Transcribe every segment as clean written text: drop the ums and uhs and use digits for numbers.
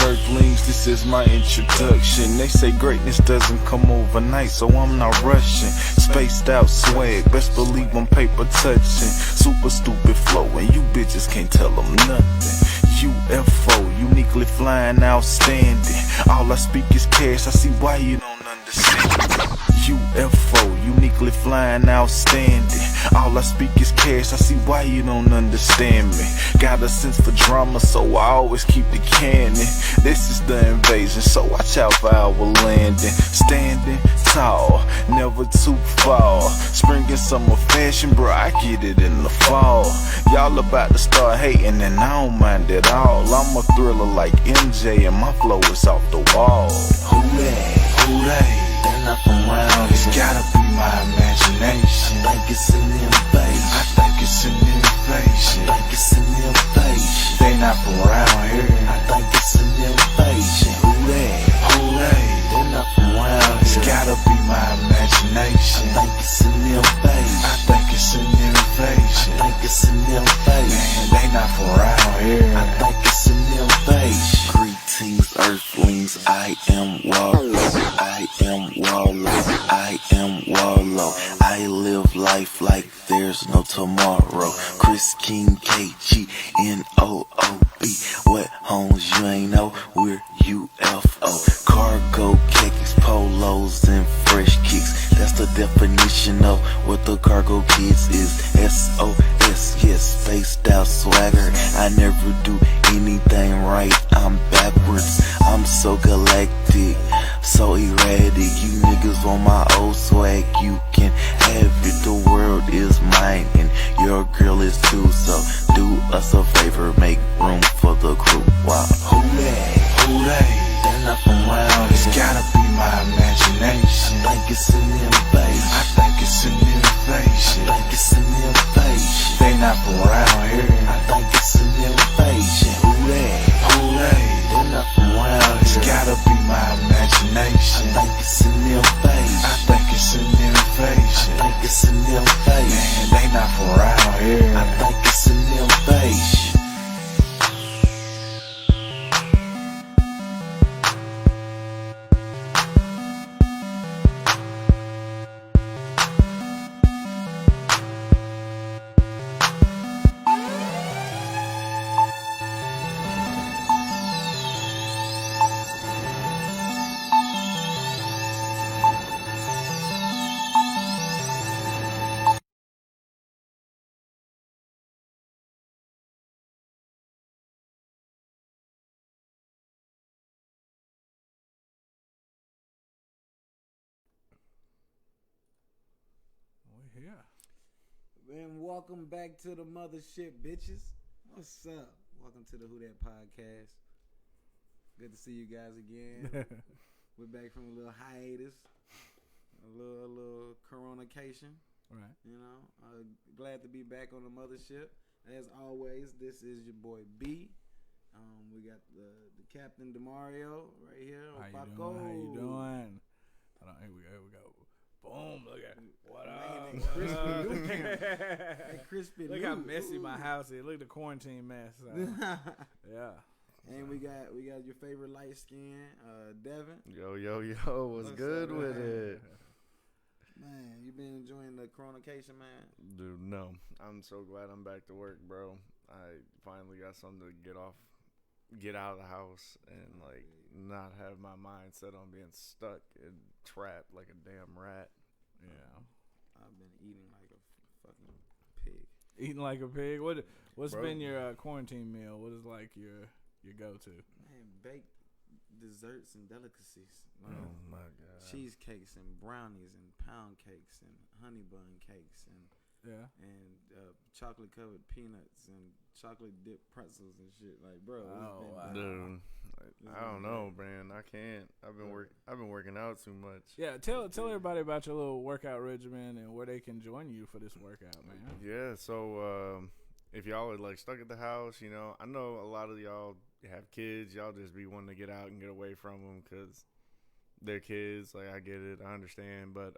Earthlings, this is my introduction. They say greatness doesn't come overnight, so I'm not rushing. Spaced out swag, best believe I'm paper touching. Super stupid flow, and you bitches can't tell them nothing. UFO, uniquely flying, outstanding. All I speak is cash, I see why you don't understand. UFO, uniquely flying, outstanding. All I speak is cash, I see why you don't understand me. Got a sense for drama, so I always keep the cannon. This is the invasion, so watch out for our landing. Standing tall, never too far. Spring and summer fashion, bro, I get it in the fall. Y'all about to start hating, and I don't mind at all. I'm a thriller like MJ, and my flow is off the wall. WhoDat? They're not from around. It's gotta be my imagination. I think it's an invasion. I think it's an invasion. I think it's an invasion. They not from around here. I think it's an invasion. WhoDat? They're not from around. It's gotta be my imagination. I think it's an invasion. I think it's an invasion. I think it's an invasion. Man, they not from around here. I think it's an invasion. Greetings, Earthlings. I am Wallow. I am Wallow. I am Wallow. I live life like there's no tomorrow. Chris King, KGNOOB. What homes you ain't know? We're UFO. Cargo cakes, polos, and fresh kicks. That's the definition of what the cargo kids is. SOS, yes, spaced out swagger. I never do anything right, I'm backwards. I'm so galactic, so erratic. You niggas on my old swag, you can have it. The world is mine and your girl is too. So do us a favor, make room for the crew. Wow. WhoDat? They're not from around. It's gotta be my imagination. I think it's an invasion. I think it's an invasion. I think it's an invasion. They not from around here. I think it's an invasion. WhoDat? They're not from around. It's gotta be my imagination. I think it's an invasion. I think it's an invasion. I think it's an invasion. Man, they not from around here. I think it's an invasion. Yeah. And welcome back to the mothership, bitches. What's up? Welcome to the WhoDat podcast. Good to see you guys again. We're back from a little hiatus, a little coronacation. Right. You know, glad to be back on the mothership. As always, this is your boy B. We got the Captain Demario right here. How you Paco. doing? How you doing? Hold on, here we go. Boom! Look at what up? Man, crispy. Look how messy my house is. Look at the quarantine mess. Yeah. And we got your favorite light skin, Devin. Yo, what's good up, with man? it? Man, you been enjoying the coronacation, man? Dude, no. I'm so glad I'm back to work, bro. I finally got something to get out of the house and like not have my mind set on being stuck and trapped like a damn rat. Yeah. I've been eating like a fucking pig. Eating like a pig. What's Bro. been your quarantine meal? What is like your go-to? Man, baked desserts and delicacies. Oh my god. Cheesecakes and brownies and pound cakes and honey bun cakes and chocolate covered peanuts and chocolate dipped pretzels and shit. Like, bro, Dude, I don't know, man. I can't. I've been working out too much. Yeah, tell everybody about your little workout regimen and where they can join you for this workout, man. Yeah, so if y'all are like stuck at the house, you know, I know a lot of y'all have kids. Y'all just be wanting to get out and get away from them because they're kids. Like, I get it, I understand. But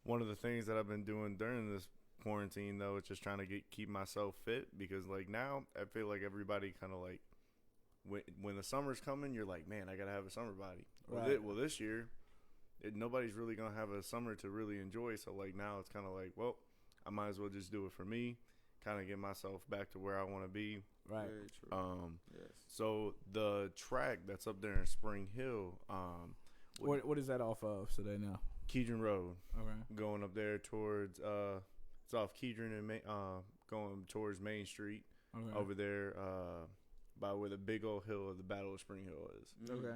one of the things that I've been doing during this quarantine though is just trying to keep myself fit, because like now I feel like everybody kind of like when the summer's coming, you're like, man, I gotta have a summer body. Right. Well, this year, nobody's really gonna have a summer to really enjoy. So like now, it's kind of like, well, I might as well just do it for me, kind of get myself back to where I want to be. Right. Very true. Yes. So the track that's up there in Spring Hill, What is that off of? So they know. Kedron Road, Okay. going up there towards it's off Kedron and going towards Main Street. Okay. Over there by where the big old hill of the Battle of Spring Hill is. Okay.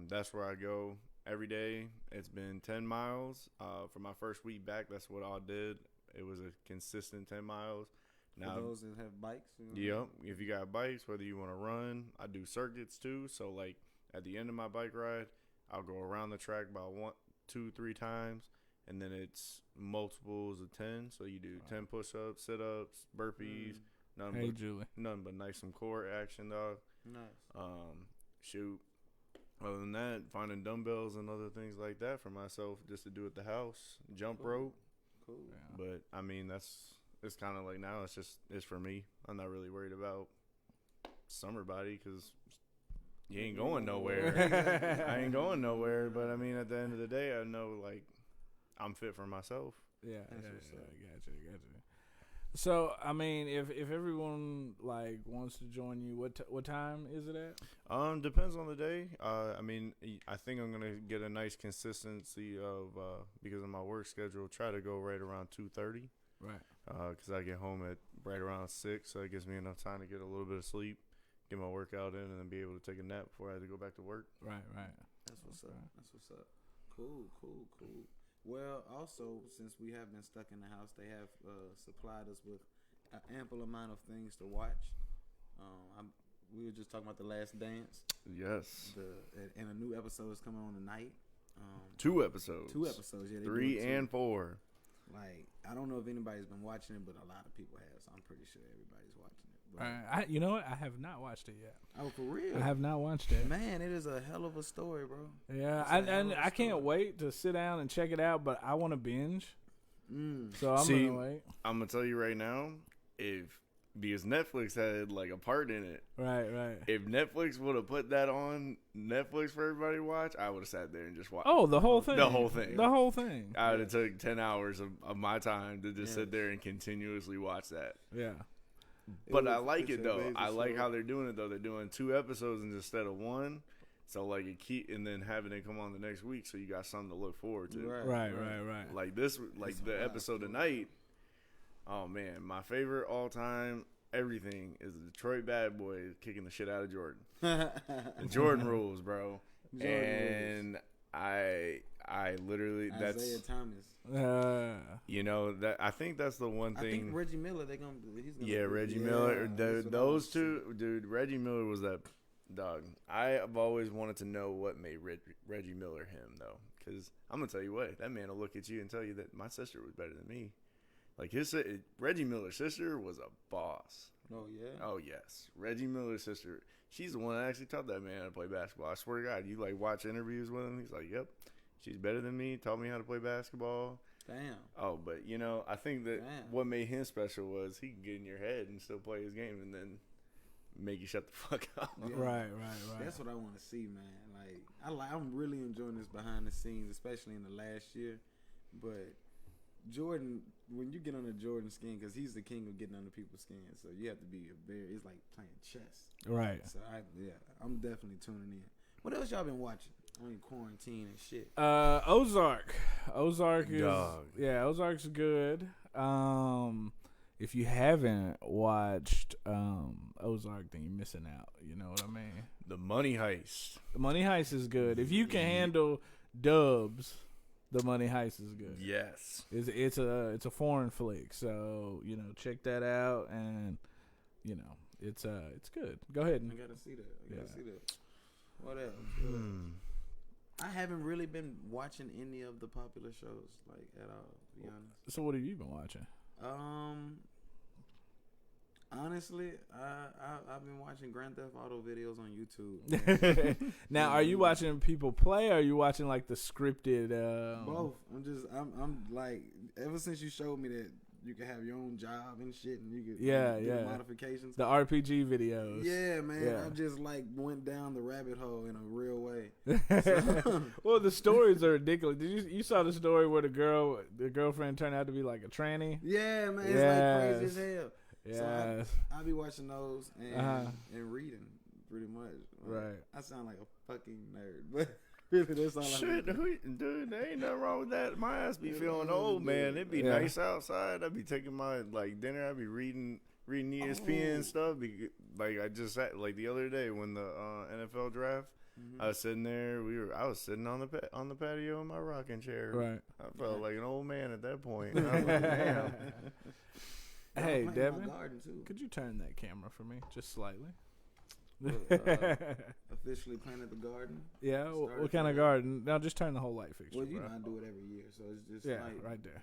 That's where I go every day. It's been 10 miles. For my first week back, that's what I did. It was a consistent 10 miles. Now, For those that have bikes. yep, if you got bikes, whether you want to run, I do circuits too. So like at the end of my bike ride, I'll go around the track about 1, 2, 3 times. And then it's multiples of 10. So you do 10 push-ups, sit-ups, burpees. Hey, Julie. Nothing but nice some core action, dog. Nice. Shoot. Other than that, finding dumbbells and other things like that for myself just to do at the house. Jump rope. Cool. Yeah. But I mean, it's kind of like now it's for me. I'm not really worried about summer body because you ain't going nowhere. I ain't going nowhere. But I mean, at the end of the day, I know like I'm fit for myself. Yeah. That's Yeah. what's up. Gotcha. So I mean, if everyone like wants to join you, what time is it at? Depends on the day. I mean, I think I'm gonna get a nice consistency of because of my work schedule. Try to go right around 2:30. Right. Because I get home at right around 6, so it gives me enough time to get a little bit of sleep, get my workout in, and then be able to take a nap before I have to go back to work. Right. That's what's up. That's what's up. Cool. Well, also, since we have been stuck in the house, they have supplied us with an ample amount of things to watch. We were just talking about The Last Dance. Yes. And a new episode is coming on tonight. 2 episodes. 2 episodes, yeah. 3 and 4. Like, I don't know if anybody's been watching it, but a lot of people have, so I'm pretty sure everybody's watching it. But, You know what? I have not watched it yet. oh, for real? I have not watched it. Man, it is a hell of a story, bro. Yeah, It's a hell of a I can't story. wait to sit down and check it out, but I want to binge, Mm. so I'm See, gonna wait. I'm going to tell you right now, because Netflix had like a part in it. Right. If Netflix would have put that on Netflix for everybody to watch, I would have sat there and just watched. Oh, the whole thing. The whole thing. The whole thing. I would have took 10 hours of my time to just Yes. sit there and continuously watch that. Yeah. But It I was- like it's it an though. amazing I like show. how they're doing it though. They're doing 2 episodes instead of 1. So like and then having it come on the next week, so you got something to look forward to. Right. Like this, like It's a the wild episode story. tonight. Oh man, my favorite all time everything is the Detroit Bad Boys kicking the shit out of Jordan. The Jordan rules, bro. And I literally Isaiah that's Thomas. you know that I think that's the one I thing. think Reggie Miller. He's gonna. Yeah, Reggie Miller. Those two, dude. Reggie Miller was that dog. I have always wanted to know what made Reggie Miller him, though. Because I'm going to tell you what, that man will look at you and tell you that my sister was better than me. Like, Reggie Miller's sister was a boss. Oh, yeah. Oh, yes. Reggie Miller's sister. She's the one that actually taught that man how to play basketball. I swear to God, you, like, watch interviews with him. He's like, yep, she's better than me, taught me how to play basketball. Damn. Oh, but, you know, I think that Damn. what made him special was he could get in your head and still play his game and then make you shut the fuck up. Yeah. Right. That's what I want to see, man. Like, I'm really enjoying this behind the scenes, especially in the last year. But Jordan, when you get under Jordan's skin, because he's the king of getting under people's skin, so you have to be it's like playing chess. Right. So I'm definitely tuning in. What else y'all been watching? On quarantine and shit. Ozark is Dog. yeah, Ozark's good. If you haven't watched Ozark, then you're missing out. You know what I mean? The Money Heist. The Money Heist is good. If you can handle dubs, The Money Heist is good. Yes. It's a foreign flick, so you know check that out, and you know it's good. Go ahead. I gotta see that. I gotta Yeah. see that. What else? I haven't really been watching any of the popular shows like at all. To be honest. So what have you been watching? Honestly, I've been watching Grand Theft Auto videos on YouTube. Now, are you watching people play, or are you watching like the scripted? Both. I'm like, ever since you showed me you can have your own job and shit, and you could yeah. modifications. The RPG videos. Yeah, man. Yeah. I just like went down the rabbit hole in a real way. Well, the stories are ridiculous. Did you saw the story where the girlfriend turned out to be like a tranny? Yeah, man. It's Yes. like crazy as hell. Yes. So I be watching those and reading pretty much. Like, Right. I sound like a fucking nerd, but really that's all Shit, I do. dude, there ain't nothing wrong with that. My ass be Yeah, feeling man, old, man. dude. It'd be Yeah. nice outside. I'd be taking my dinner. I'd be reading ESPN and stuff. Like I just sat like the other day when the NFL draft. Mhm. I was sitting there. I was sitting on the patio in my rocking chair. Right. I felt like an old man at that point. And I was like, damn. Hey, I plant Devin, my garden too. could you turn that camera for me just slightly? Officially planted the garden. Yeah. started What kind of today. garden? Now just turn the whole light fixture. Well, you bro. know I do it every year, so it's just Yeah, like right there.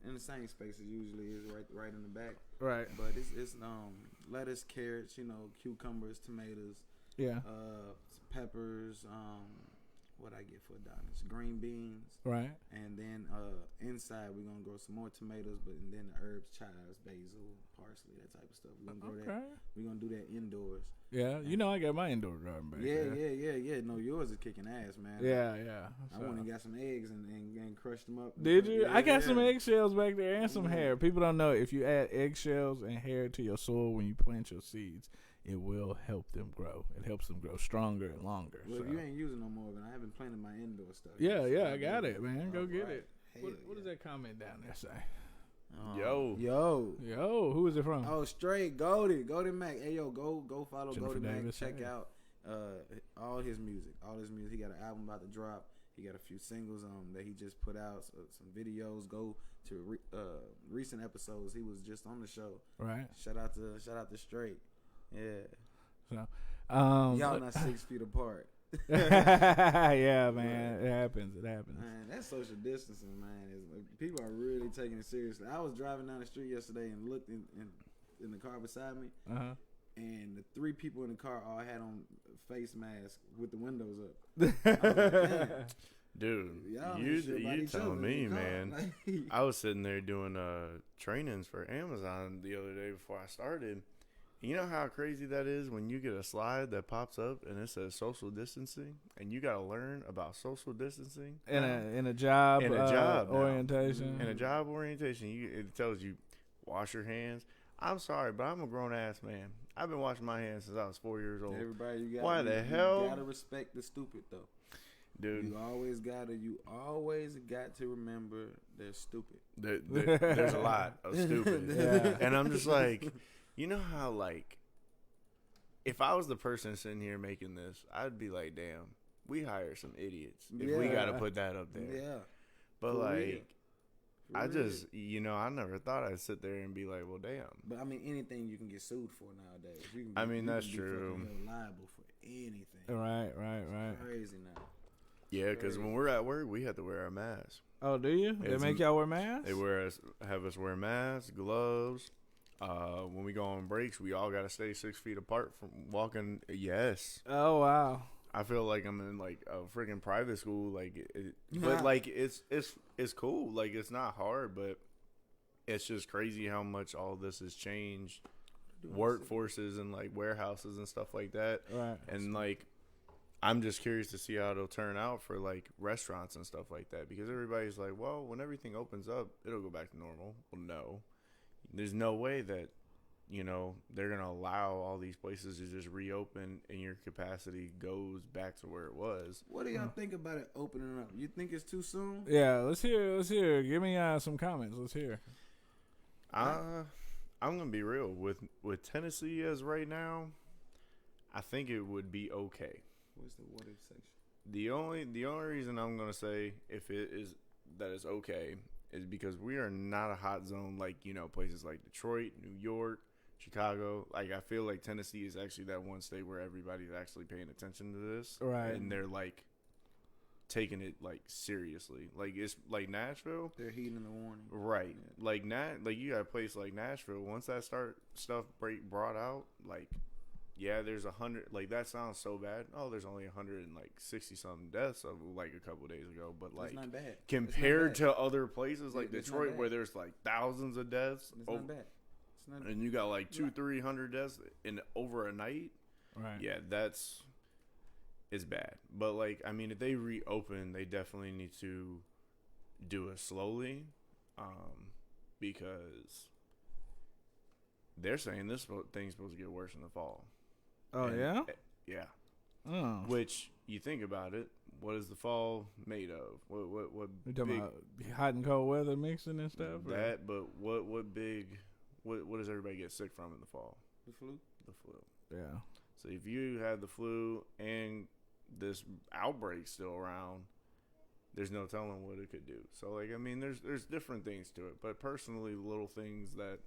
in the same space it usually is, right in the back. Right. But it's lettuce, carrots, cucumbers, tomatoes, Yeah. peppers, what I get for $1, green beans, Right. and then inside we're gonna grow some more tomatoes, and then the herbs, chives, basil, parsley, that type of stuff. We're gonna grow that. Okay. We're gonna do that indoors. Yeah. You know I got my indoor garden back Yeah, there. yeah. No, yours is kicking ass, man. Yeah. I So- went and got some eggs and crushed them up. Did you? Yeah, I got yeah. some eggshells back there and some Mm. hair. People don't know if you add eggshells and hair to your soil when you plant your seeds, it will help them grow. It helps them grow stronger and longer. Well, so. if you ain't using no more, then I haven't planted my indoor stuff. Yeah, yet, so I got it, man. Go get Alright. it. Hell What does yeah. that comment down there say? Yo. Yo, who is it from? Oh, straight Goldie Mac. Hey, yo, go follow Jennifer Goldie Mac. Davis, Check hey. out all his music. He got an album about to drop. He got a few singles that he just put out. Some videos. Go to recent episodes. He was just on the show. Right. Shout out to Straight. Yeah. So, Y'all not 6 feet apart. yeah, man. It happens. Man, that social distancing, man, people are really taking it seriously. I was driving down the street yesterday and looked in the car beside me, Uh-huh. and the 3 people in the car all had on face masks with the windows up. I was like, damn, Dude, y'all ain't you shit about each other telling in me, the car. man. Like, I was sitting there doing trainings for Amazon the other day before I started. You know how crazy that is when you get a slide that pops up and it says social distancing, and you got to learn about social distancing In a job, In a job now. orientation. in a job orientation. It tells you wash your hands. I'm sorry, but I'm a grown ass man. I've been washing my hands since I was 4 years old. everybody, Why the hell? You gotta respect the stupid though. Dude, You always got to remember they're stupid. there's a lot of stupid. Yeah. And I'm just like, you know how, like, if I was the person sitting here making this, I'd be like, damn, we hire some idiots if we Yeah. got to put that up there. Yeah. But, For real. like, For I real. just, I never thought I'd sit there and be like, well, damn. But I mean, anything you can get sued for nowadays. You can I mean, you that's can be true. fucking held liable for anything. Right. Crazy now. Yeah, because when we're at work, we have to wear our masks. Oh, do you? They It's- make y'all wear masks? They have us wear masks, gloves. When we go on breaks, we all got to stay 6 feet apart from walking. Yes. Oh, wow. I feel like I'm in like a freaking private school, like, Yeah. but like it's cool. Like, it's not hard, but it's just crazy how much all this has changed workforces and like warehouses and stuff like that. Right. And like, I'm just curious to see how it'll turn out for like restaurants and stuff like that, because everybody's like, well, when everything opens up, it'll go back to normal. Well, no, there's no way that they're gonna allow all these places to just reopen and your capacity goes back to where it was. What do y'all think about it opening up? You think it's too soon? Yeah, let's hear. Give me some comments. Let's hear. I'm gonna be real with Tennessee as right now. I think it would be okay. What's the what if section? The only reason I'm gonna say if it is that it's okay is because we are not a hot zone like places like Detroit, New York, Chicago. Like, I feel like Tennessee is actually that one state where everybody's actually paying attention to this, Right. And they're like taking it like seriously. Like, it's like Nashville, They're heeding the warning. right? Like you got a place like Nashville. Once that stuff brought out, like, yeah, there's 100. Like that sounds so bad. Oh, there's only 160 something deaths of like a couple days ago. But like It's not bad. compared to other places like It's not Detroit bad. where there's like thousands of deaths, It's not bad. It's not and you got like 200-300 deaths in over a night. Right. Yeah, it's bad. But like, I mean, if they reopen, they definitely need to do it slowly, because they're saying this thing's supposed to get worse in the fall. Oh, And, yeah? Yeah. Oh. Which you think about it, what is the fall made of? What You talking about hot and cold weather mixing and stuff? or- that? But what does everybody get sick from in the fall? The flu. The flu. Yeah. So if you have the flu and this outbreak still around, there's no telling what it could do. So like, I mean, there's different things to it. But personally, little things that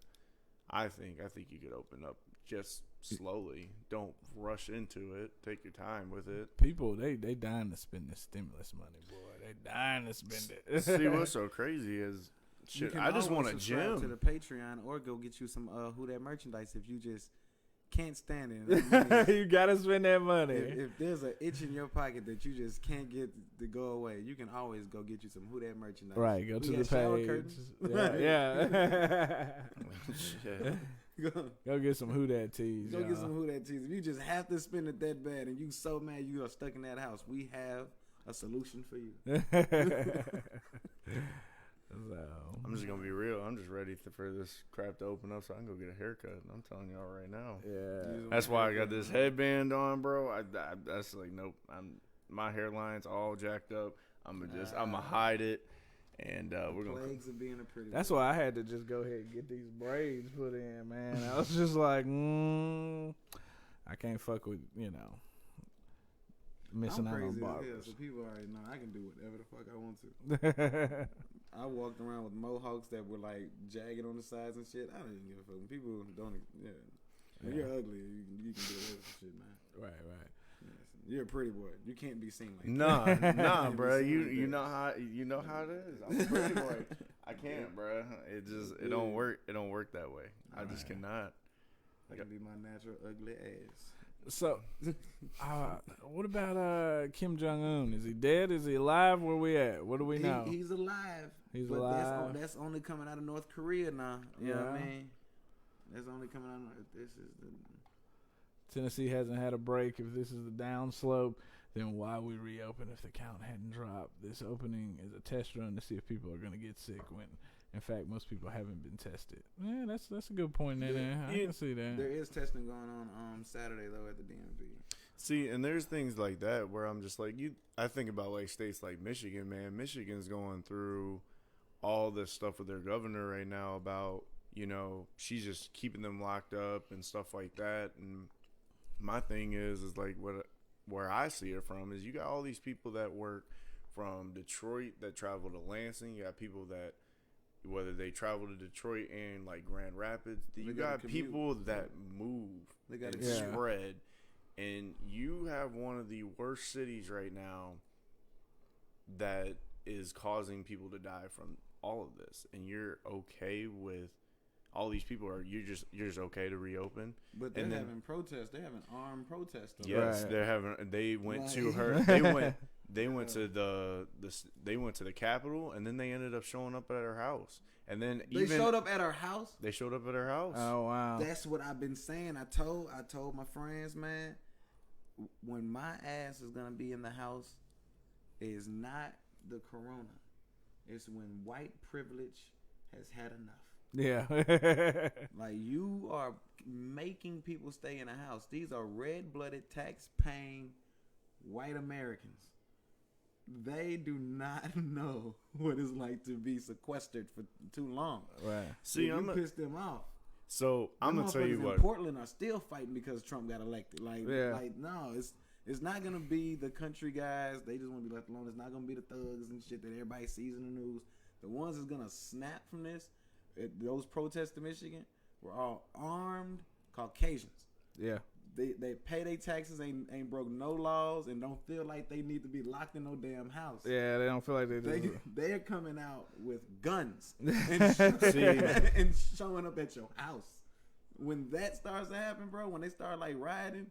I think you could open up just slowly. Don't rush into it. Take your time with it. People, they dying to spend this stimulus money, boy. They dying to spend it. See, what's so crazy is, You shit, can I just always want a subscribe to gym. the Patreon or go get you some WhoDat merchandise if you just can't stand it. I mean, You gotta spend that money. if there's an itch in your pocket that you just can't get to go away, you can always go get you some WhoDat merchandise. Right, go We to got the shower page. curtains. Yeah. Shit. Go get some WhoDat tees. Go get y'all. some WhoDat tees. If you just have to spend it that bad and you so mad you are stuck in that house, we have a solution for you. So, I'm just gonna be real. I'm just ready for this crap to open up so I can go get a haircut. I'm telling y'all right now. yeah. That's why I got this headband on, bro. That's like, nope. My hairline's all jacked up. I'm gonna hide it, and we're gonna. Plagues of being a pretty. That's boy. why I had to just go ahead and get these braids put in, man. I was just like, I can't fuck with, missing I'm out on crazy as hell, barbers. so people already know I can do whatever the fuck I want to. I walked around with mohawks that were like jagged on the sides and shit. I don't even give a fuck. People don't. Yeah, when you're ugly, you can do whatever shit, man. Right. Yes. You're a pretty boy. You can't be seen like Nah, Can't bro. be seen like You that. know how it is. I'm a pretty boy. I can't, bro. It don't work. It don't work that way. I just cannot. I can be my natural ugly ass. So, what about Kim Jong-un? Is he dead? Is he alive? Where we at? What do we know? He's alive. He's but alive. That's only coming out of North Korea now. You know what I Yeah. mean? That's only coming out of this is the. Tennessee hasn't had a break. If this is the downslope, then why we reopen if the count hadn't dropped? This opening is a test run to see if people are going to get sick when, in fact, most people haven't been tested. Yeah, that's a good point there. I can see that. There is testing going on Saturday though at the DMV. See, and there's things like that where I'm just like, I think about like states like Michigan, man. Michigan's going through all this stuff with their governor right now about, she's just keeping them locked up and stuff like that. And my thing is like where I see it from is you got all these people that work from Detroit that travel to Lansing. You got people that, whether they travel to Detroit and like Grand Rapids, you got commute. people that move They gotta and commute. spread. And you have one of the worst cities right now that is causing people to die from all of this, and you're okay with all these people? You're just okay to reopen? But they're And then- having protests. They're having armed protests. though. Yes, Right. they're having. They went to Like- her. They went to they went to the Capitol, and then they ended up showing up at her house. And then They showed up at her house. They showed up at her house. Oh, wow. That's what I've been saying. I told my friends, man, when my ass is gonna be in the house, is not the corona. It's when white privilege has had enough. Yeah. Like, you are making people stay in a house. These are red-blooded, tax-paying white Americans. They do not know what it's like to be sequestered for too long. Right. See, you I'm pissed them off. I'm gonna tell you Motherfuckers what. in Portland are still fighting because Trump got elected. Yeah. Like no, it's not gonna be the country guys. They just want to be left alone. It's not gonna be the thugs and shit that everybody sees in the news. The ones that's gonna snap from this, those protests in Michigan, were all armed Caucasians. Yeah. They pay their taxes, ain't broke no laws, and don't feel like they need to be locked in no damn house. Yeah, they don't feel like They're coming out with guns and, See. and showing up at your house. when that starts to happen, bro, when they start like riding,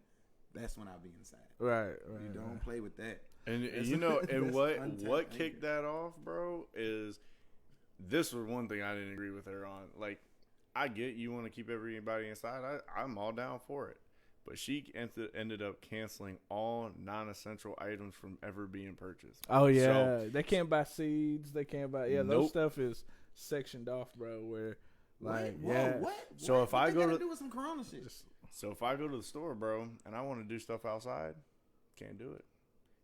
that's when I'll be inside. Right. You don't play with that. And That's- you know, and that's what untapped kicked anger. that off, bro, is this was one thing I didn't agree with her on. Like, I get you want to keep everybody inside. I'm all down for it. But she ended up canceling all non-essential items from ever being purchased. Oh yeah, So, they can't buy seeds. They can't buy those Nope. stuff is sectioned off, bro. Where like Whoa, yeah, what? So What? if What I they go gotta to- do with some Corona shit. So if I go to the store, bro, and I want to do stuff outside, can't do it.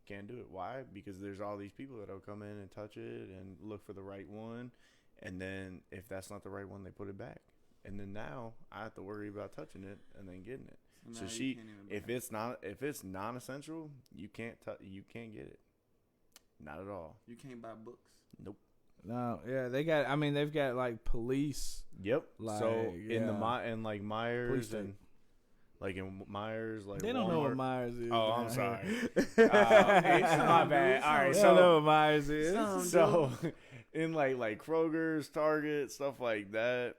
Can't do it. Why? Because there's all these people that'll come in and touch it and look for the right one, and then if that's not the right one, they put it back. And then now I have to worry about touching it and then getting it. So now you she, can't even buy if it's non-essential, you can't get it. Not at all. You can't buy books. Nope. no, yeah, they got. I mean, they've got like police. Yep. Like, so in the yeah. in like Police Myers state. and like in Myers, like They don't know what Walmart- Myers is. Oh, I'm down sorry. here. My bad. All right, They don't know what Myers is. So in like Kroger's, Target, stuff like that.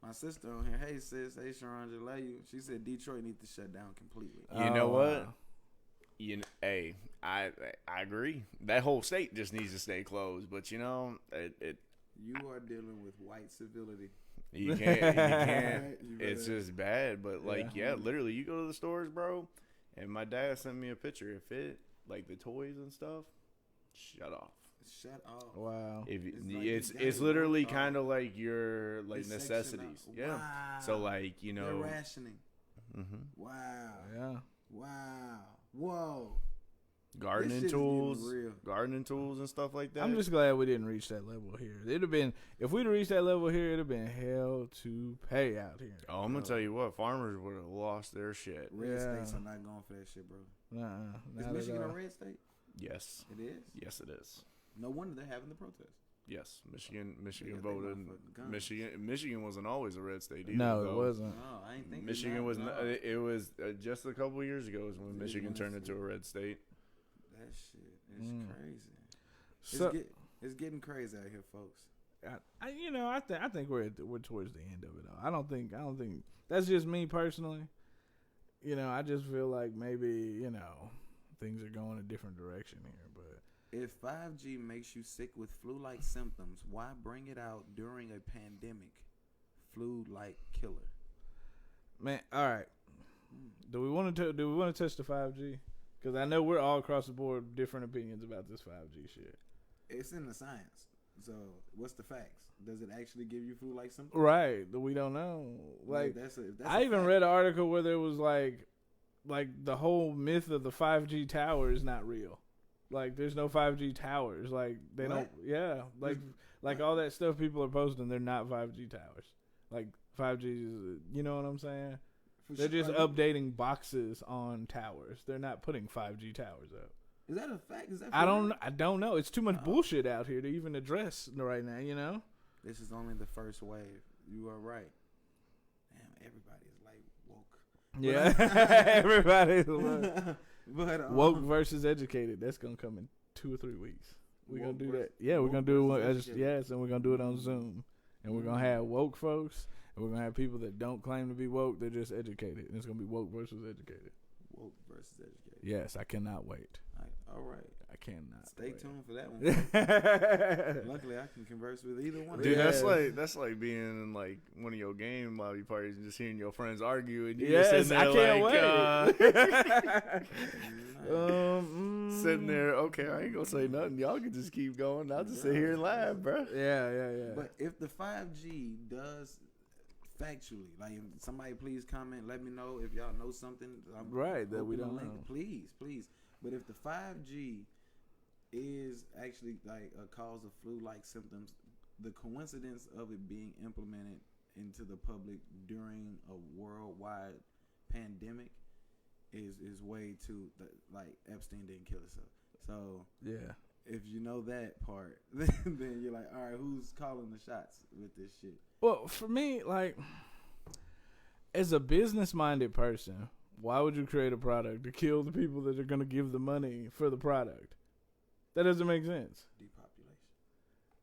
My sister on here, hey sis, hey Sharonja, love you. She said Detroit needs to shut down completely. You know Oh, what? wow. Hey, I agree. That whole state just needs to stay closed. But you know, it You are dealing with white civility. you can't. You can't. You It's better- just bad. But like, yeah, literally, you go to the stores, bro. And my dad sent me a picture. If it like the toys and stuff, shut off. Shut off. Wow. If It's it, like it's the it's game, literally bro. kind of like your like It's section necessities. out. Yeah. Wow. So like you They're know. rationing. Mm-hmm. Wow. Yeah. Wow. Whoa. Gardening This shit is tools, getting real. gardening tools and stuff like that. I'm just glad we didn't reach that level here. It'd have been if we'd have reached that level here, it'd have been hell to pay out here. Oh, I'm gonna tell you what, farmers would have lost their shit. Red Yeah. states are not going for that shit, bro. Is Not Michigan at a all. red state? Yes, It is. yes, it is. No wonder they're having the protest. Yes, Michigan Yeah, they voted. motherfucking guns. Michigan wasn't always a red state either. No, though. it wasn't. No, I ain't thinking. Michigan that, was. no. It was just a couple of years ago is when Yeah, Michigan when turned it's- into a red state. That shit is Mm. crazy. So It's getting crazy out here, folks. I think we're towards the end of it. All. I don't think that's just me personally. I just feel like maybe things are going a different direction here. But If 5G makes you sick with flu-like symptoms, why bring it out during a pandemic? Flu-like killer. man, all right. Do we want to touch the 5G? Because I know we're all across the board different opinions about this 5G shit. It's in the science. So what's the facts? Does it actually give you flu-like symptoms? Right. We don't know. Like that's I even read an article where there was like the whole myth of the 5G tower is not real. Like there's no 5G towers. Like they don't. What? Yeah. Like all that stuff people are posting, they're not 5G towers. Like 5G is. You know what I'm saying? They're just updating boxes on towers. They're not putting 5G towers up. Is that a fact? Is that? I don't know. It's too much bullshit out here to even address right now. This is only the first wave. You are right. Damn, everybody is like woke. Yeah. Everybody's woke. But Woke versus educated. That's gonna come in 2 or 3 weeks. We're gonna Woke do versus- that. Yeah, we're woke gonna do it. versus educated. Yes, and we're gonna do it on Zoom. And we're gonna have woke folks, and we're gonna have people that don't claim to be woke. They're just educated. And it's gonna be woke versus educated. woke versus educated. Yes, I cannot wait. All right. I cannot. Stay wait. tuned for that one. Luckily, I can converse with either one. Dude, Yes. that's like being in like one of your game lobby parties and just hearing your friends argue and you Yes, just sitting there I can't like, sitting there. Okay, I ain't gonna say nothing. Y'all can just keep going. I'll just sit here and laugh, bro. Yeah. But if the 5G does factually, like somebody please comment, let me know if y'all know something. Right, that we open the don't link. know. Please. But if the 5G is actually like a cause of flu-like symptoms, the coincidence of it being implemented into the public during a worldwide pandemic is way too like Epstein didn't kill himself. So Yeah. if you know that part, then you're like, all right, who's calling the shots with this shit? Well, for me, like, as a business-minded person, why would you create a product to kill the people that are going to give the money for the product? That doesn't make sense. Depopulation.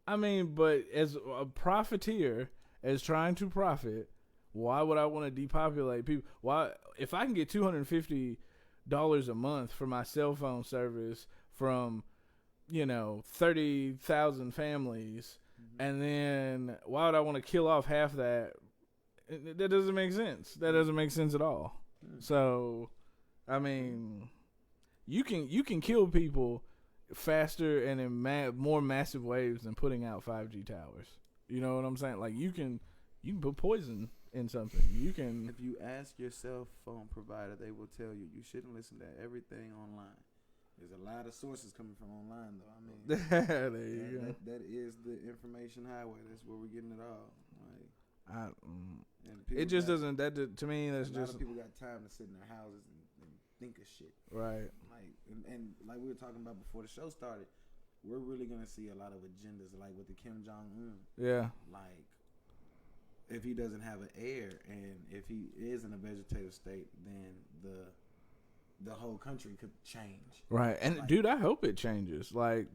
I mean, but as a profiteer, as trying to profit, Why would I want to depopulate people? Why, if I can get $250 a month for my cell phone service from, 30,000 families, and then why would I want to kill off half that? That doesn't make sense. That doesn't make sense at all. So, I mean, you can kill people faster and in more massive waves than putting out 5G towers. You know what I'm saying? Like you can put poison in something. You can. If you ask your cell phone provider, they will tell you shouldn't listen to everything online. There's a lot of sources coming from online, though. I mean, there you go. That is the information highway. That's where we're getting it all. Like, it just doesn't. To me, that's a just. A lot of people got time to sit in their houses and think of shit. Right. Like, and like we were talking about before the show started, we're really gonna see a lot of agendas, like with the Kim Jong-un. Yeah. Like, if he doesn't have an heir, and if he is in a vegetative state, then the whole country could change. Right. And dude, I hope it changes. Like,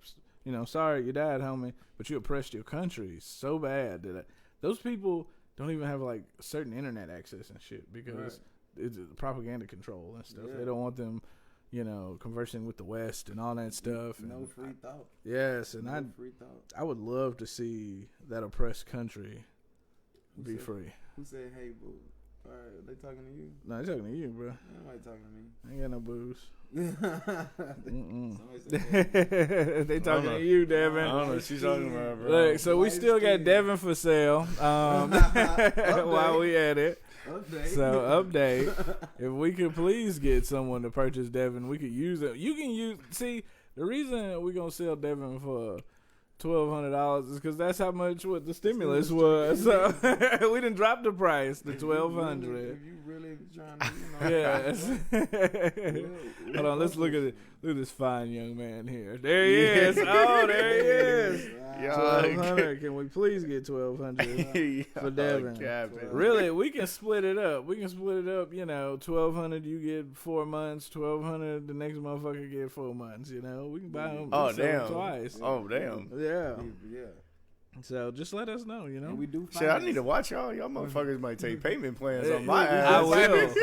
sorry you died, homie, but you oppressed your country so bad that those people don't even have like certain internet access and shit because it's propaganda control and stuff. Yeah. They don't want them, conversing with the West and all that stuff. No free thought. Yes, and free thought. I would love to see that oppressed country be free. Who said, "Hey, boo"? All right, they talking to you? No, they talking to you, bro. Nobody talking to me. I ain't got no booze. Said, they talking to you, Devin. I don't know what she's talking about, bro. Look, so we still got Devin for sale while we at it. Update. If we could please get someone to purchase Devin, we could use it. You can see, the reason we're going to sell Devin for $1,200 is because that's how much what the stimulus was. So we didn't drop the price to $1,200. If you really trying to, yes. Hold on, let's look at this fine young man here. There he is. Oh, there he is. $1,200. Can we please get $1,200 for Devin? Really, we can split it up. $1,200 you get 4 months. $1,200 the next motherfucker get 4 months. We can buy them. Twice. Oh damn. Yeah. So just let us know, And we do. Shit, I need to watch y'all. Y'all motherfuckers might take payment plans on my ass.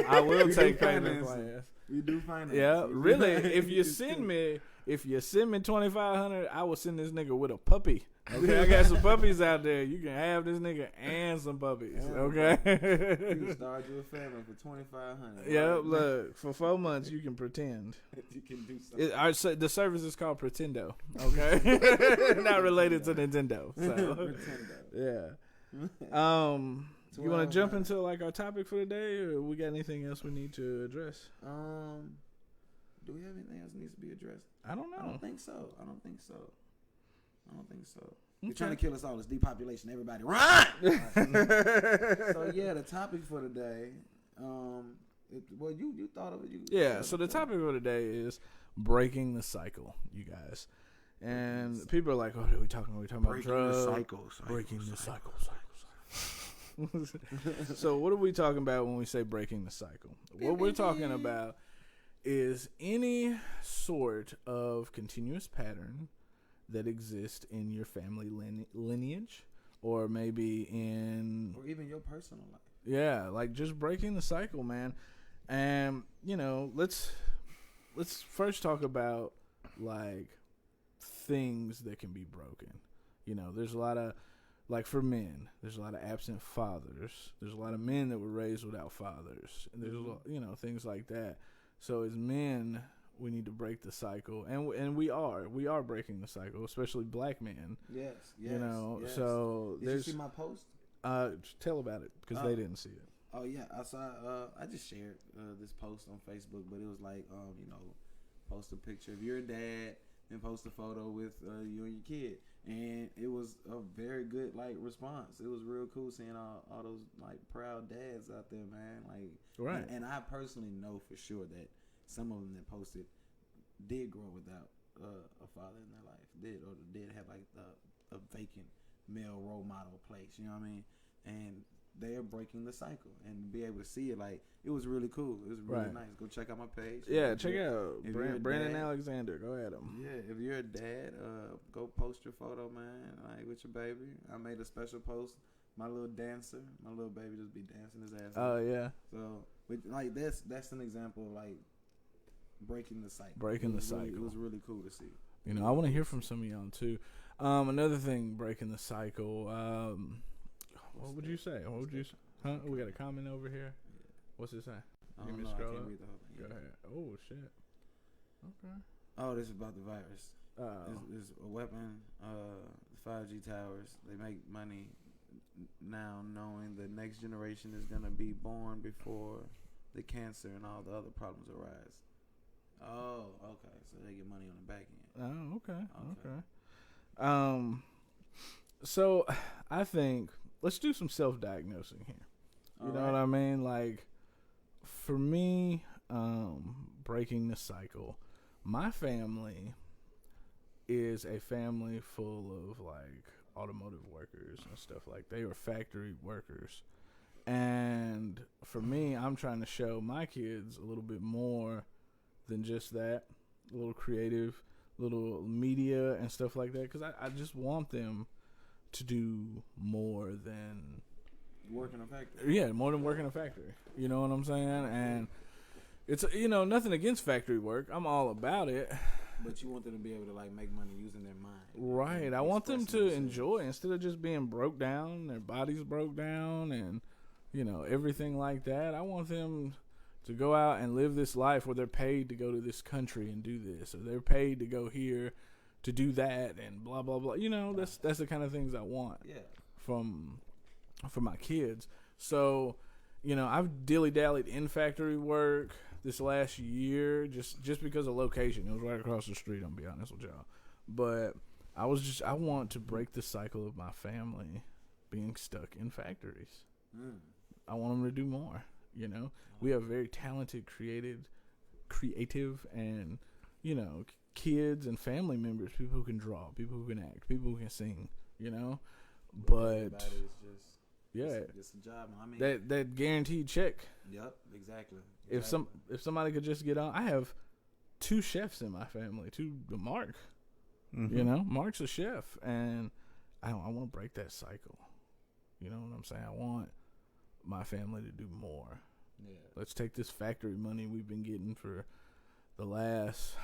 I will take payment plans. We do finance. Yeah, really. If you send me $2,500, I will send this nigga with a puppy. Okay, I got some puppies out there. You can have this nigga and some puppies. Okay. You can start your family for $2,500. Yeah, look, for 4 months you can pretend. You can do something. The service is called Pretendo. Okay, not related to Nintendo. So, Pretendo. Yeah. You want to jump into like our topic for the day, or we got anything else we need to address? Do we have anything else that needs to be addressed? I don't know. I don't think so. You're trying to kill us all. It's depopulation. Everybody run! So yeah, the topic for today. You thought of it. So the topic for today is breaking the cycle, you guys. And people are like, "Oh, are we talking about drugs? Breaking the cycle. So what are we talking about when we say breaking the cycle? What we're talking about is any sort of continuous pattern that exists in your family lineage, or maybe or even your personal life. Yeah, like just breaking the cycle, man. And let's first talk about like things that can be broken. There's a lot of, like for men, there's a lot of absent fathers. There's a lot of men that were raised without fathers. And there's things like that. So as men, we need to break the cycle, and we are breaking the cycle, especially black men. Yes. Yes. So did you see my post? Tell about it because they didn't see it. Oh yeah, I saw. I just shared this post on Facebook, but it was like, post a picture of your dad and post a photo with you and your kid, and it was a very good response. It was real cool seeing all those proud dads out there, man. Right. And I personally know for sure that some of them that posted did grow without a father in their life, did have a vacant male role model place. You know what I mean? And they're breaking the cycle, and be able to see it, it was really cool. It was really nice. Go check out my page. Yeah, check out Brandon Alexander. Go at him. Yeah, if you're a dad, go post your photo, man, with your baby. I made a special post my little dancer, my little baby just be dancing his ass Oh off. yeah, So, like that's an example of like breaking the cycle. Breaking the Really, cycle. it was really cool to see. you know, I want to hear from some of y'all too. Another thing, breaking the cycle. What would you say? What would you? Huh? We got a comment over here. What's it say? I Give don't me a know. I scroll can't up. read the whole thing. Go ahead. Oh shit. Okay. Oh, this is about the virus. Oh. It's a weapon. 5G towers. They make money now, knowing the next generation is gonna be born before the cancer and all the other problems arise. Oh, okay. So they get money on the back end. Oh, okay. So I think let's do some self-diagnosing here. You know what I mean? Like, for me, breaking the cycle, my family is a family full of like automotive workers and stuff like they were factory workers. And for me, I'm trying to show my kids a little bit more than just that, a little creative, little media and stuff like that, because I just want them to do more than work in a factory. Yeah, more than work in a factory. You know what I'm saying? And it's, you know, nothing against factory work. I'm all about it. But you want them to be able to like make money using their mind. Right. I want them to enjoy instead of just being broke down, their bodies broke down and, you know, everything like that. I want them to go out and live this life where they're paid to go to this country and do this, or they're paid to go here to do that and blah, blah, blah. You know, that's the kind of things I want from my kids. So, you know, I've dilly-dallied in factory work this last year just because of location. It was right across the street, I'll be honest with y'all. But I want to break the cycle of my family being stuck in factories. I want them to do more, you know. We have very talented, creative and, you know, kids and family members, people who can draw, people who can act, people who can sing, you know. But it's a job. I mean, that guaranteed check. Yep, exactly. If somebody could just get on, I have 2 chefs in my family. Mark, you know, Mark's a chef, and I want to break that cycle. You know what I'm saying? I want my family to do more. Yeah. Let's take this factory money we've been getting for the last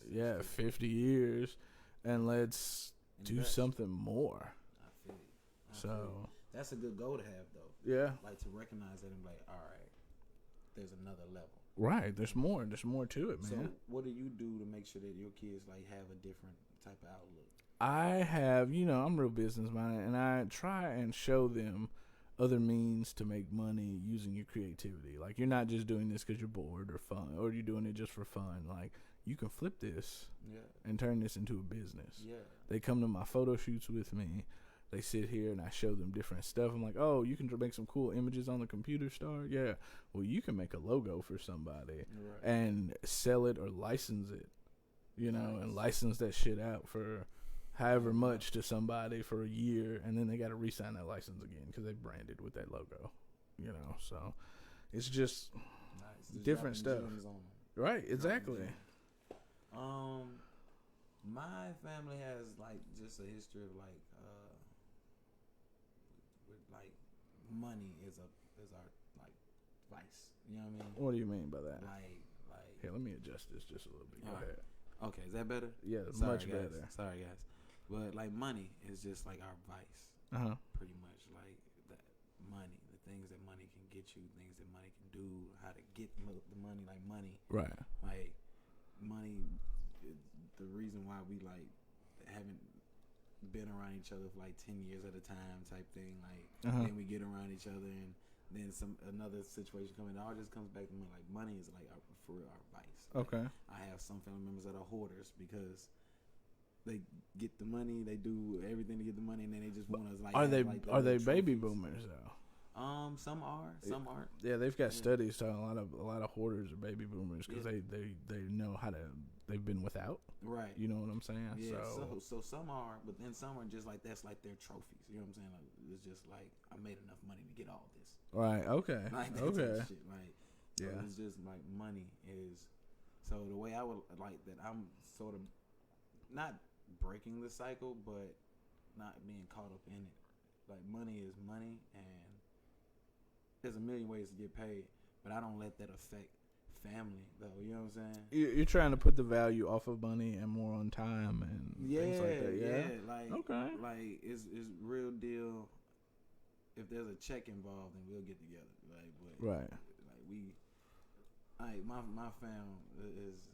50 years, and let's do something more. I feel you. So that's a good goal to have, though. Yeah. Like to recognize that and be like, all right, there's another level. Right. There's more. There's more to it, man. So what do you do to make sure that your kids like have a different type of outlook? I have, you know, I'm real business minded, and I try and show them other means to make money using your creativity. Like, you're not just doing this because you're bored or fun, or you're doing it just for fun. Like, you can flip this and turn this into a business. Yeah. They come to my photo shoots with me. They sit here and I show them different stuff. I'm like, oh, you can make some cool images on the computer star? Yeah. Well, you can make a logo for somebody and sell it or license it, you know, and license that shit out for however much to somebody for a year, and then they got to re-sign that license again because they branded with that logo, you know. So it's just different stuff. Right, exactly. My family has like just a history of like with like money is our like vice. You know what I mean? What do you mean by that? Like here, let me adjust this just a little bit. Go ahead. Okay, is that better? Yeah, much better. Sorry, guys. But like money is just like our vice. Pretty much like that money, the things that money can get you, things that money can do, how to get the money, like money. Right. Like money, the reason why we like haven't been around each other for like 10 years at a time type thing. Like then we get around each other and then another situation comes in. It all just comes back to money. Like money is like our vice. Okay. Like, I have some family members that are hoarders because they get the money, they do everything to get the money, and then they just want us like. Are they baby boomers though? Some are, some aren't. Yeah, they've got studies showing a lot of hoarders are baby boomers because they know how to. They've been without. Right. You know what I'm saying? Yeah. So some are, but then some are just like that's like their trophies. You know what I'm saying? Like, it's just like I made enough money to get all this. Right. Okay. Like that type of shit. Like so it's just like money is. So the way I would like that, I'm sort of not breaking the cycle, but not being caught up in it like money is money, and there's a million ways to get paid, but I don't let that affect family though. You know what I'm saying? You're trying to put the value off of money and more on time and things like that. Yeah. Like Okay. like it's real deal. If there's a check involved, then we'll get together. Like, but Right. like we, like my fam is,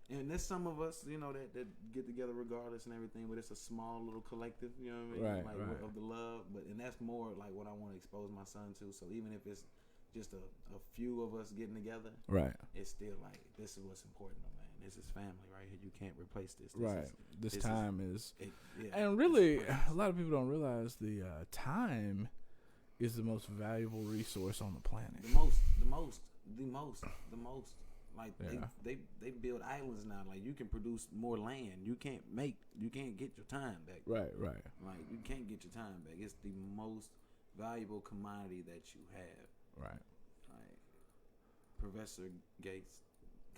and there's some of us, you know, that get together regardless and everything, but it's a small little collective, you know what I mean? Right, Like right. of the love, and that's more like what I want to expose my son to. So even if it's just a few of us getting together, Right. it's still like, this is what's important, though, man. This is family right here. You can't replace this. Right. This time is yeah, and really, a lot of people don't realize the time is the most valuable resource on the planet. the most. Like Yeah. they build islands now. Like you can produce more land. You can't get your time back. Right. Right. Like you can't get your time back. It's the most valuable commodity that you have. Right. Like Professor Gates,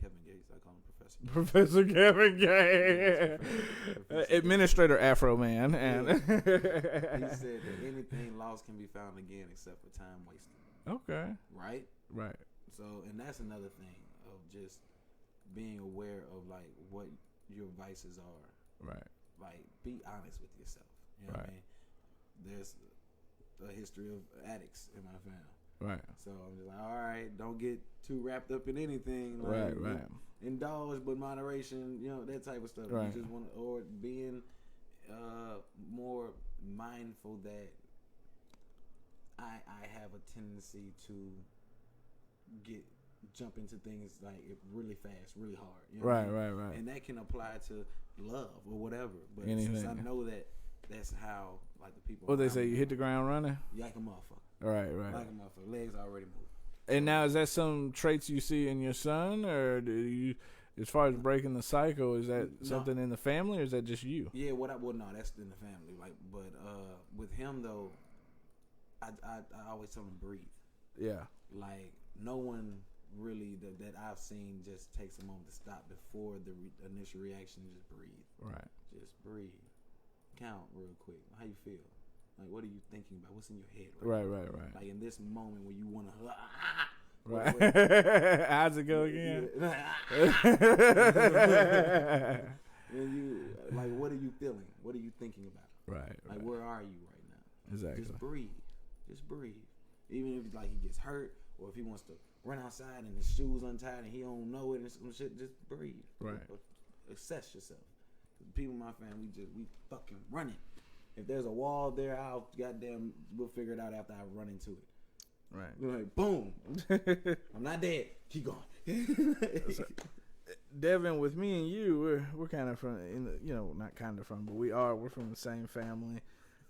Kevin Gates, I call him Professor. Professor Kevin Gay, Administrator Afro Man, and He said that anything lost can be found again except for time wasted. okay, Right. right, So, and that's another thing of just being aware of like what your vices are. right, Like, be honest with yourself. You know what I Right. mean? There's a history of addicts in my family. right, So I'm just like, all right, don't get too wrapped up in anything. Like, right, right, Indulge, but moderation, you know, that type of stuff. Right. You just want, or being more mindful that I have a tendency to jump into things like really fast, really hard. You know what I right, mean? right, right. And that can apply to love or whatever. But Anything. since I know that that's how like the people. What they around say, me you hit the ground running. like a motherfucker. Right, right. Like a motherfucker. Legs already moved. And now, is that some traits you see in your son, or do you, as far as breaking the cycle, is that No. something in the family, or is that just you? Yeah, well, no, that's in the family. Like, but with him though, I always tell him breathe. Yeah, Like, no one really that I've seen just takes a moment to stop before the initial reaction. Just breathe. right. Just breathe. Count real quick. How you feel? Like, what are you thinking about? What's in your head? Right, right, right. Like in this moment when you want to. Right. How's it go again? When you like, what are you feeling? What are you thinking about? Right, Like, right. where are you right now? Exactly. Just breathe. Just breathe. Even if like he gets hurt or if he wants to run outside and his shoes untied and he don't know it and some shit, just breathe. Right. Assess yourself. People in my family, we fucking running. If there's a wall there, we'll figure it out after I run into it. Right. We're like, boom. I'm not dead. Keep going. Devin, with me and you, we're kind of from, not kind of from, but we're from the same family.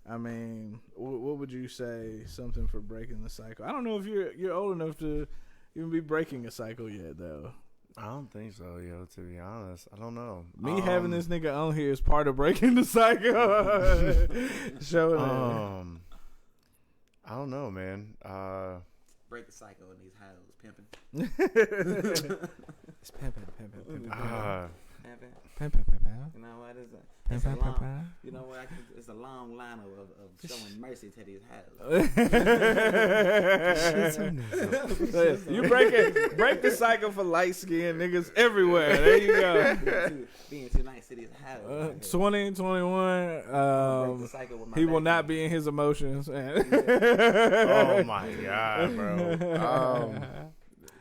I mean, what would you say? Something for breaking the cycle? I don't know if you're old enough to even be breaking a cycle yet, though. I don't think so, yo. To be honest, I don't know. Me having this nigga on here is part of breaking the cycle. Showing I don't know, man. Break the cycle in these hoes, pimping. It's pimping. Pimping. You know what? It's a long. You know what? It's a long line of showing mercy to these hoes. You break the cycle for light skinned niggas everywhere. There you go. Being too nice to these hoes. 2021. He will not be in his emotions. Oh my god, bro.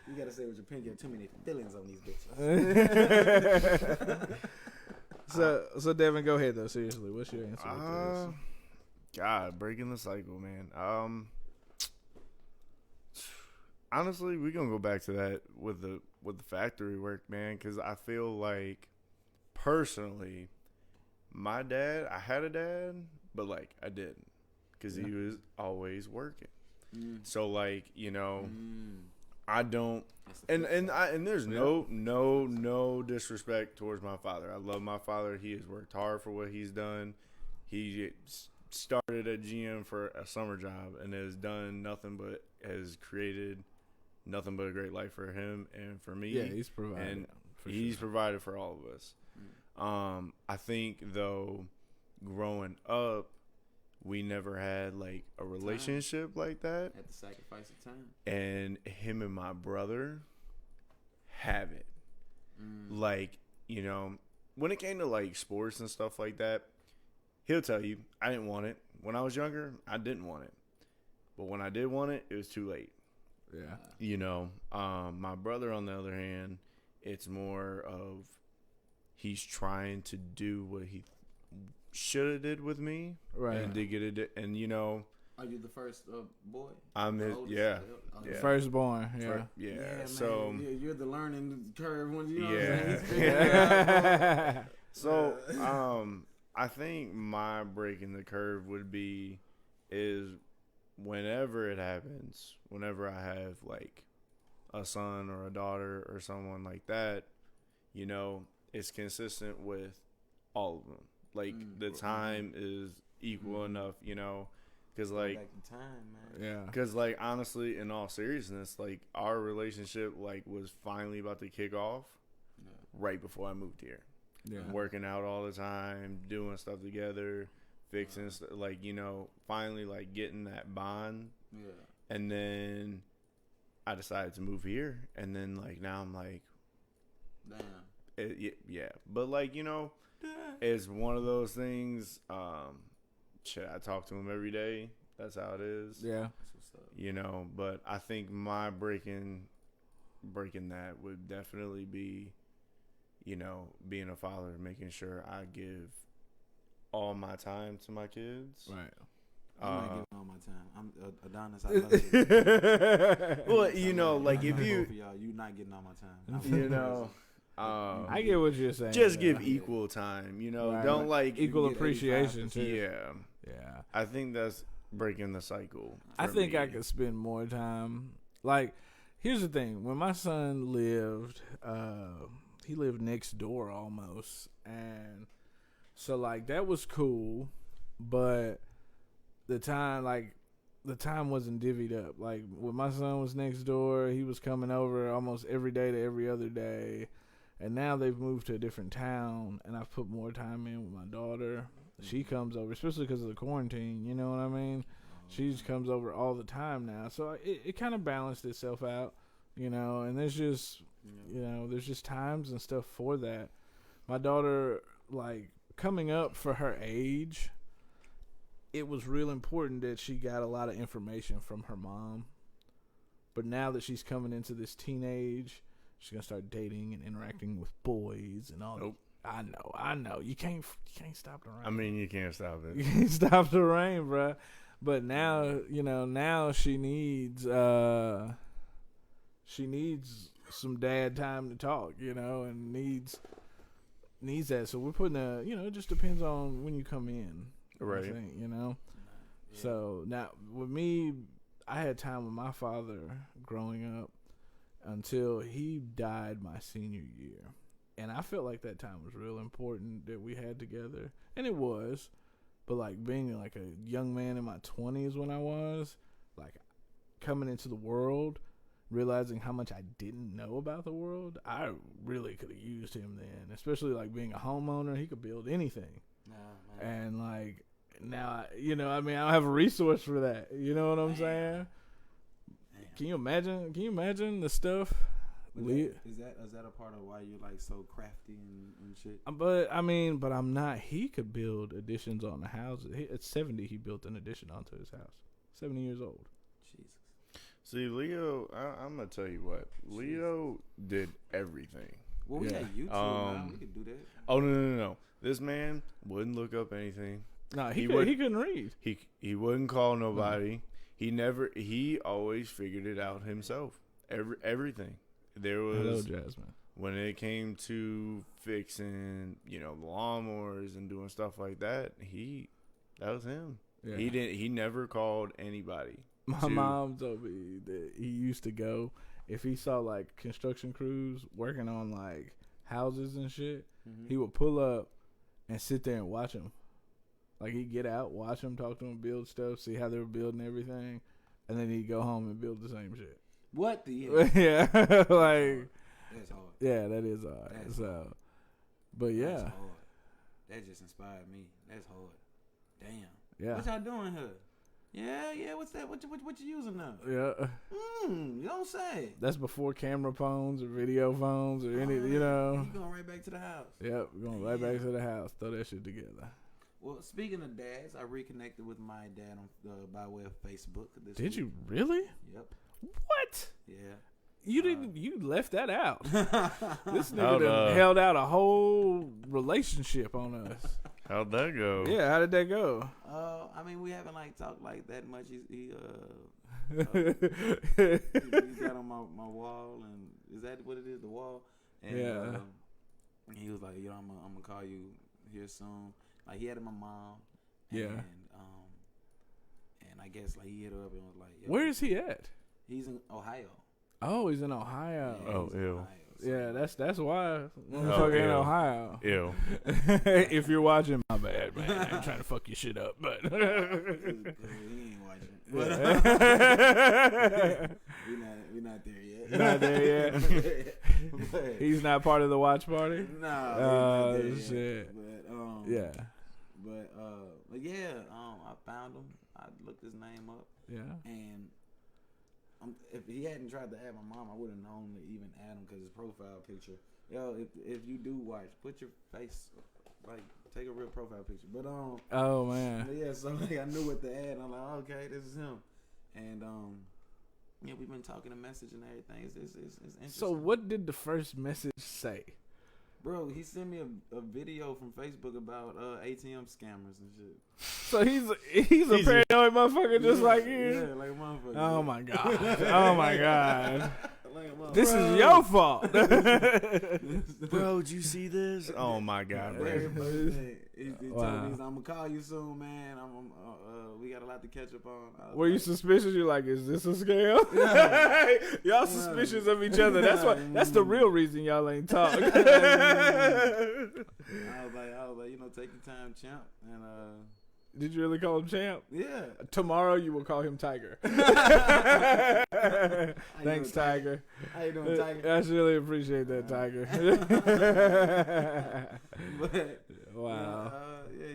You gotta say with your pinky, too many feelings on these bitches. Oh. So Devin, go ahead though. Seriously, what's your answer to this? God, breaking the cycle, man. Honestly, we're gonna go back to that with the factory work, man, because I feel like personally, my dad, I had a dad, but like I didn't, because he was always working. So like, I don't, and there's no disrespect towards my father. I love my father. He has worked hard for what he's done. He started at GM for a summer job and has created nothing but a great life for him and for me. Yeah, he's provided. And he's provided for all of us. I think though, growing up, we never had like a relationship like that. Had to sacrifice the time. And him and my brother have it. Like, you know, when it came to like sports and stuff like that, he'll tell you, I didn't want it. When I was younger, I didn't want it. But when I did want it, it was too late. Yeah. You know, my brother, on the other hand, it's more of he's trying to do what he should have did with me. Right. And did get it. And, you know. Are you the first boy? I'm his, oldest? yeah. Yeah. Firstborn, yeah. Yeah. Man, So. You're the learning curve when you know Yeah. So, I think my breaking the curve would be is whenever it happens, whenever I have like a son or a daughter or someone like that, you know, it's consistent with all of them. Like the time is equal enough, you know, because like, back in time, man. Yeah. because like honestly, in all seriousness, like our relationship like was finally about to kick off right before I moved here. Yeah. Working out all the time, doing stuff together, fixing stuff, like, you know, finally like getting that bond. Yeah. And then I decided to move here, and then like now I'm like, Damn. yeah. But like, you know, it's one of those things. Shit, I talk to him every day. That's how it is. Yeah. That's what's up. You know, but I think my breaking that would definitely be, you know, being a father, making sure I give all my time to my kids. Right. I'm not giving all my time. I'm Adonis. I love you. Well, you know, like if you, both of y'all, you not getting all my time. you know, I get what you're saying. just though. give equal time. You know, Right. don't like equal get appreciation 85%. too. Yeah, Yeah. I think that's breaking the cycle. I for think me. I could spend more time. Like, here's the thing: when my son lived, he lived next door almost, and so like that was cool, but the time wasn't divvied up. Like when my son was next door, he was coming over almost every day to every other day, and now they've moved to a different town, and I've put more time in with my daughter. She comes over, especially because of the quarantine. You know what I mean? She just comes over all the time now, so it kind of balanced itself out, you know. And there's just, you know, there's just times and stuff for that. My daughter, like coming up for her age, it was real important that she got a lot of information from her mom. But now that she's coming into this teenage, she's gonna start dating and interacting with boys and all. Nope. I know. You can't stop the rain. I mean, you can't stop You it. can't stop the rain, bruh. But now, you know, now she needs some dad time to talk, you know, and needs that. So we're putting you know, it just depends on when you come in. Right. I think, you know. Yeah. So now with me, I had time with my father growing up until he died my senior year. And I felt like that time was real important that we had together. And it was. But like being like a young man in my 20s when I was, like coming into the world, realizing how much I didn't know about the world, I really could have used him then. Especially like being a homeowner, he could build anything. Nah, man. And like now, you know, I mean, I don't have a resource for that. You know what I'm saying? Damn. Can you imagine? Can you imagine the stuff? But is that a part of why you're like so crafty and shit? But I mean, but I'm not. He could build additions on the houses. At 70, he built an addition onto his house. 70 years old. Jesus. See, Leo, I'm gonna tell you what. Leo did everything. Well, we Yeah. got YouTube now. We could do that. Oh no! This man wouldn't look up anything. No, He he would- couldn't read. He wouldn't call nobody. He always figured it out himself. Everything. There Hello, was Jasmine. when it came to fixing, you know, lawnmowers and doing stuff like that. That was him. Yeah. He never called anybody. My to- mom told me that he used to go if he saw like construction crews working on like houses and shit. Mm-hmm. He would pull up and sit there and watch them. Like he'd get out, watch them, talk to them, build stuff, see how they were building everything, and then he'd go home and build the same shit. What the? Yeah, like That's hard. yeah, that is hard. That's But yeah, That's hard. That just inspired me. That's hard. Damn. Yeah. What y'all doing here? Yeah. What's that? What you using now? Yeah. You don't say. That's before camera phones or video phones or any, You going right back to the house. Yep, going right back to the house. Throw that shit together. Well, speaking of dads, I reconnected with my dad on by way of Facebook. This Did week. you really? Yep. What? Yeah. You didn't. You left that out. This nigga Hold done up. held out a whole relationship on us. How'd that go? Yeah, how did that go? I mean, we haven't like talked like that much. He got on my wall, and is that what it is? The wall. And, Yeah. and he was like, "Yo, I'm gonna call you here soon." Like he had my mom. Yeah. And I guess like he hit her up and was like, Yo, Where is he at? He's in Ohio. Oh, he's in Ohio. Yeah, Oh, he's in ew. Ohio, so- Yeah, that's why. Motherfucker in ew. Ohio. Ew. If you're watching, my bad, man. I ain't trying to fuck your shit up, but. He ain't watching. But, we not there yet. Not there yet. But- He's not part of the watch party. No. Oh, he's not there yet. shit. But Yeah, but yeah, I found him. I looked his name up, yeah. and if he hadn't tried to add my mom, I would have known to even add him because his profile picture. Yo, if you do watch, put your face, like take a real profile picture. But Oh man. but yeah, so like I knew what to add. I'm like, okay, this is him, and yeah, we've been talking a message and everything. It's interesting. So what did the first message say? Bro, he sent me a video from Facebook about ATM scammers and shit. So he's a paranoid motherfucker just like you. Yeah, like a motherfucker. Oh my god. Oh my god. Like a motherfucker. This is your fault. Bro, did you see this? Oh my god, Very bro. first thing. He told Wow. me, I'm gonna call you soon, man. We got a lot to catch up on. I was Were you like, suspicious? You're like, is this a scam? Y'all suspicious of each other. That's why. That's the real reason y'all ain't talk. I was like, take your time, champ. And Did you really call him champ? yeah. Tomorrow you will call him Tiger. Thanks, Tiger. How you doing, Tiger? I really appreciate that, Tiger. But Wow. yeah,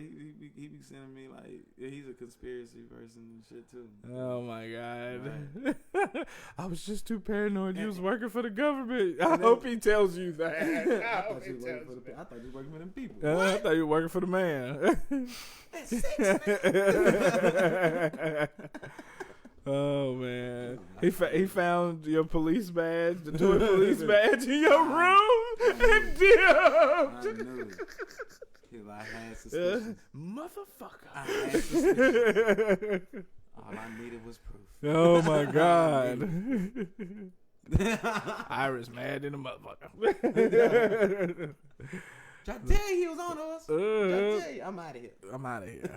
he be sending me like he's a conspiracy person and shit too. Oh my god. I was just too paranoid. You was working for the government. I hope he tells you that. I thought you was working for them people. I thought you were working for the man. Oh man, he found your police badge, the toy police badge in your room, and I dipped. knew it. I had suspicions. Motherfucker. I had suspicions. All I needed was proof. Oh my god. Iris mad in a motherfucker. Try to tell you he was on us. Try to tell you. I'm out of here. I'm out of here.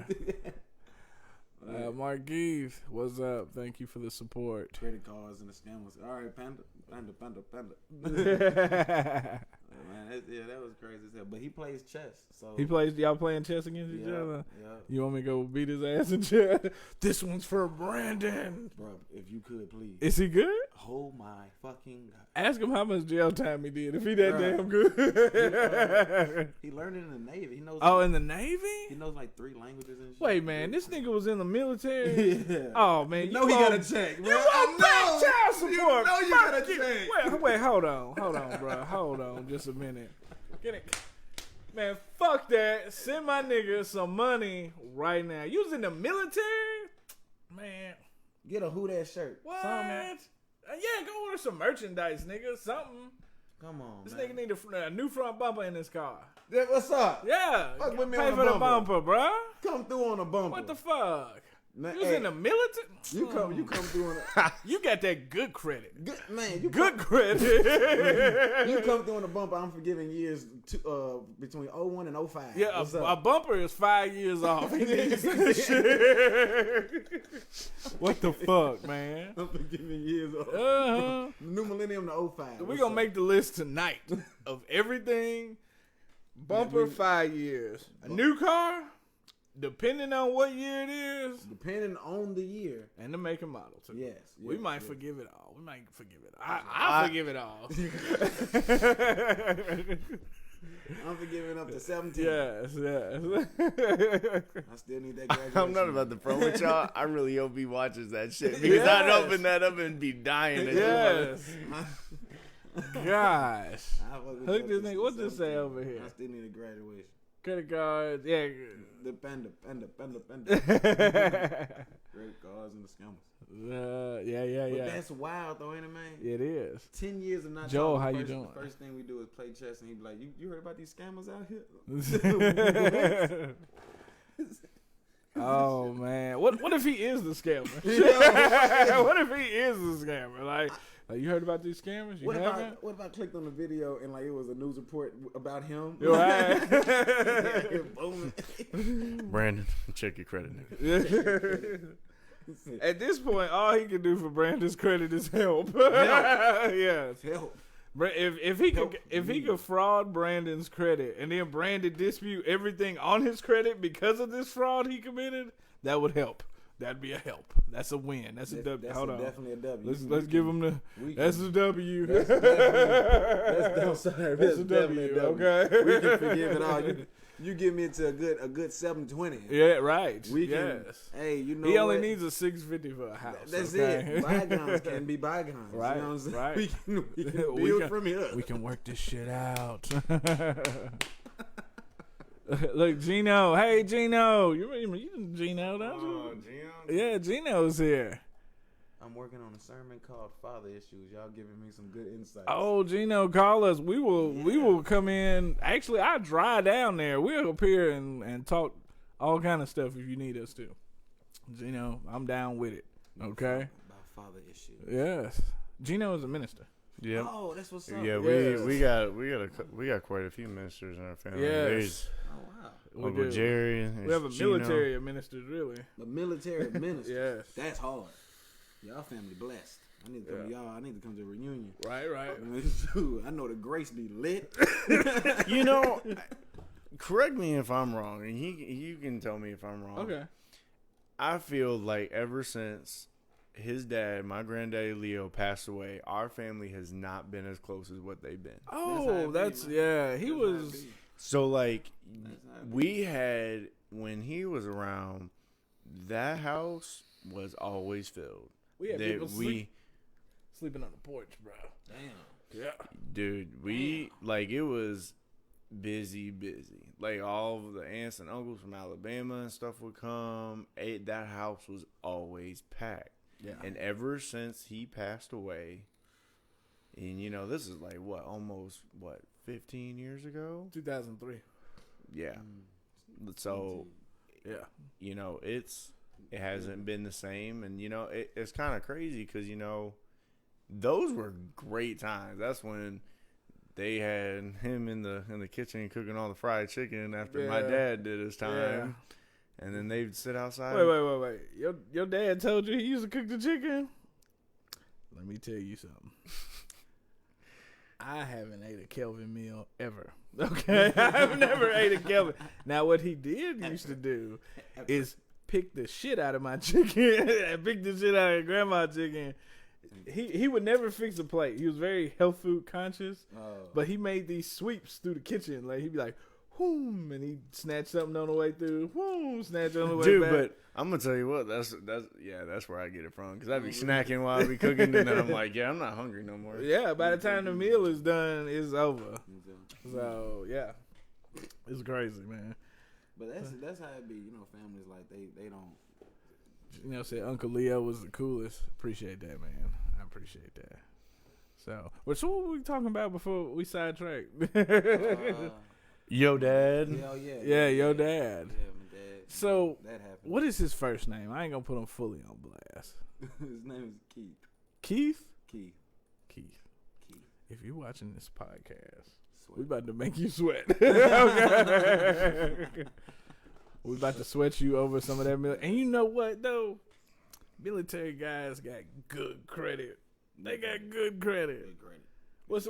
Marquise, what's up? Thank you for the support. Credit cards and the scammers. All right, panda. Man, that was crazy as hell. But he plays chess, so Y'all playing chess against each other? Yeah, You want me to go beat his ass in chess? This one's for Brandon. bro. If you could please, Is he good? oh my fucking god. Ask him how much jail time he did. If he that Bruh. damn good. He learned it in the Navy. He knows. Oh, like, in the Navy? he knows like 3 languages and shit. Wait, man, this nigga was in the military. Yeah. Oh man, You know he won't- gotta check, bro. You won't pay I know. child support. You know you Fuck gotta you. check. Wait, hold on, bro. Hold on, just a minute. Get it, man. Fuck that. Send my nigga some money right now. You was in the military, man. Get a WhoDat shirt. What? Something. Yeah, go order some merchandise, nigga. Something. Come on, This man. nigga need a new front bumper in his car. Yeah, what's up? Yeah, Fuck with me pay on for the the bumper. bumper, bro. Come through on a bumper. What the fuck? Man, You was hey, in the military. You come through on a You got that good credit. good man. You Good credit. You come through on a bumper. I'm forgiving years between 01 and 05. Yeah, What's a up? bumper is 5 years off. He needs this shit. What the fuck, man? I'm forgiving years. Uh-huh. New millennium to 05. We're gonna make the list tonight of everything. Bumper 5 years. A new car, depending on what year it is, depending on the year. and the make and model too. Yes. We yes, might yes. forgive it all. We might forgive it all. I'll forgive it all. I'm forgiving up to 17. Yes. I still need that graduation. I'm not about to pro with y'all. I really hope he watches that shit because I'd open that up and be dying. Yes. Gosh. Look this nigga. What's this say over here? I still need a graduation. Credit cards. Yeah. The panda. Credit cards and the scammers. Yeah. But that's wild though, ain't it, man? It is. 10 years of not Joel, talking. how you doing? The first thing we do is play chess, and he be like, "You heard about these scammers out here?" Oh man, what if he is the scammer? What if he is the scammer? Like you heard about these scammers? You haven't? What if I clicked on the video and like it was a news report about him? You're right. Brandon, check your credit, nigga. At this point, all he can do for Brandon's credit is help. Yes, Help. If he could fraud Brandon's credit and then Brandon dispute everything on his credit because of this fraud he committed, that would help. That'd be a help. That's a win. That's a W. Hold on. Definitely a W. Let's give him the. That's a W. That's That's a W. Okay. We can forgive it all. You give me into a good 720. Yeah, right. We can. Yes. Hey, you know He only what? needs a 650 for a house. That's okay? it. Bygones can be bygones. Right, You know what I'm saying? right. We can We build can- from here. We can work this shit out. Look, Gino. Hey, Gino. You remember Gino, don't you? Yeah, Gino's here. I'm working on a sermon called Father Issues. Y'all giving me some good insights. Oh, Gino, call us. We will come in. Actually, I drive down there. We'll appear and talk all kind of stuff if you need us to. Gino, I'm down with it. Okay. About father issues. Yes. Gino is a minister. Yep. Oh, that's what's up. Yeah, Yes. we got quite a few ministers in our family. Yes. There's Oh wow. We Uncle do. Jerry. We have a Gino. military of ministers, really. The military minister. Yes. That's hard. Y'all family blessed. I need to come to y'all. I need to come to a reunion. Right. Dude, I know the grace be lit. You know, correct me if I'm wrong, and you can tell me if I'm wrong. Okay. I feel like ever since his dad, my granddaddy Leo, passed away, our family has not been as close as what they've been. Oh, That's how it be, man. yeah. He That's how it was. be. So, like, That's how it be. we had, when he was around, that house was always filled. We had That people sleeping on the porch, bro. Damn. Yeah. Dude, like, it was busy. Like, all of the aunts and uncles from Alabama and stuff would come. That house was always packed. Yeah. And ever since he passed away, and, you know, this is like, almost 15 years ago? 2003. Yeah. So, Yeah. you know, it hasn't been the same. And, you know, it's kind of crazy because, you know, those were great times. That's when they had him in the kitchen cooking all the fried chicken after my Yeah. dad did his time. Yeah. And then they'd sit outside. Wait. Your dad told you he used to cook the chicken? Let me tell you something. I haven't ate a Kelvin meal ever. Okay? I've never ate a Kelvin. Now, what he did used to do is pick the shit out of my chicken and pick the shit out of grandma's chicken. He would never fix a plate. He was very health food conscious, but he made these sweeps through the kitchen. Like, he'd be like, whoom, and he'd snatch something on the way through, whoom, snatch on the way Dude, back. but I'm gonna tell you what, that's where I get it from. Cause I be snacking while I be cooking, and then I'm like, yeah, I'm not hungry no more. Yeah, by the time the meal is done, it's over. So yeah, it's crazy, man. But that's how it be. You know, families like they don't. You know, said Uncle Leo was the coolest. Appreciate that, man. I appreciate that. So, what were we talking about before we sidetracked? Yo, Dad. Hell yeah. Yeah, your dad. Yeah, my dad. So, That happened. what is his first name? I ain't gonna put him fully on blast. His name is Keith. Keith. Keith. If you're watching this podcast, Sweat. we about to make you sweat. Okay. We about to sweat you over some of that milk. And you know what though? Military guys got good credit. They got good credit. Big credit. What's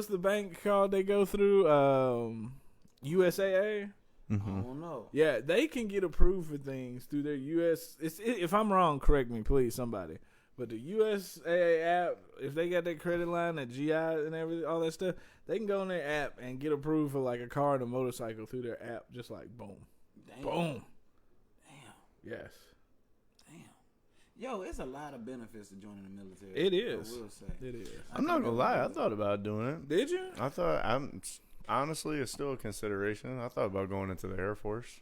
the bank called they go through? USAA. I don't know. Yeah, they can get approved for things through their US. If I'm wrong, correct me, please, somebody. But the USAA app, if they got that credit line, that GI and everything, all that stuff, they can go on their app and get approved for like a car and a motorcycle through their app, just like boom, Damn. boom. Damn. Yes, Damn. Yo, it's a lot of benefits to joining the military. it is. I will say. It is. I'm not gonna lie. I thought about doing it. Did you? Honestly, it's still a consideration. I thought about going into the Air Force.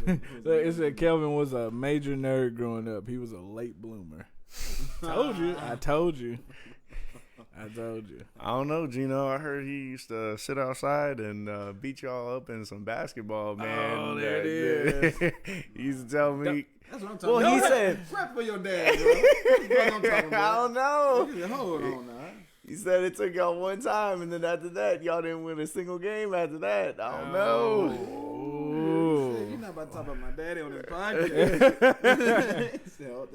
So it said Kelvin was a major nerd growing up. He was a late bloomer. Told you. I told you. I told you. I don't know, Gino. I heard he used to sit outside and beat y'all up in some basketball, man. Oh, there it is. He used to tell me. That's what I'm talking about. Well, he said. Rap for your dad, bro. That's what I'm talking about. I don't know. Hold on now. He said it took y'all one time, and then after that, y'all didn't win a single game after that. I don't know. You're not about to talk about my daddy on this podcast.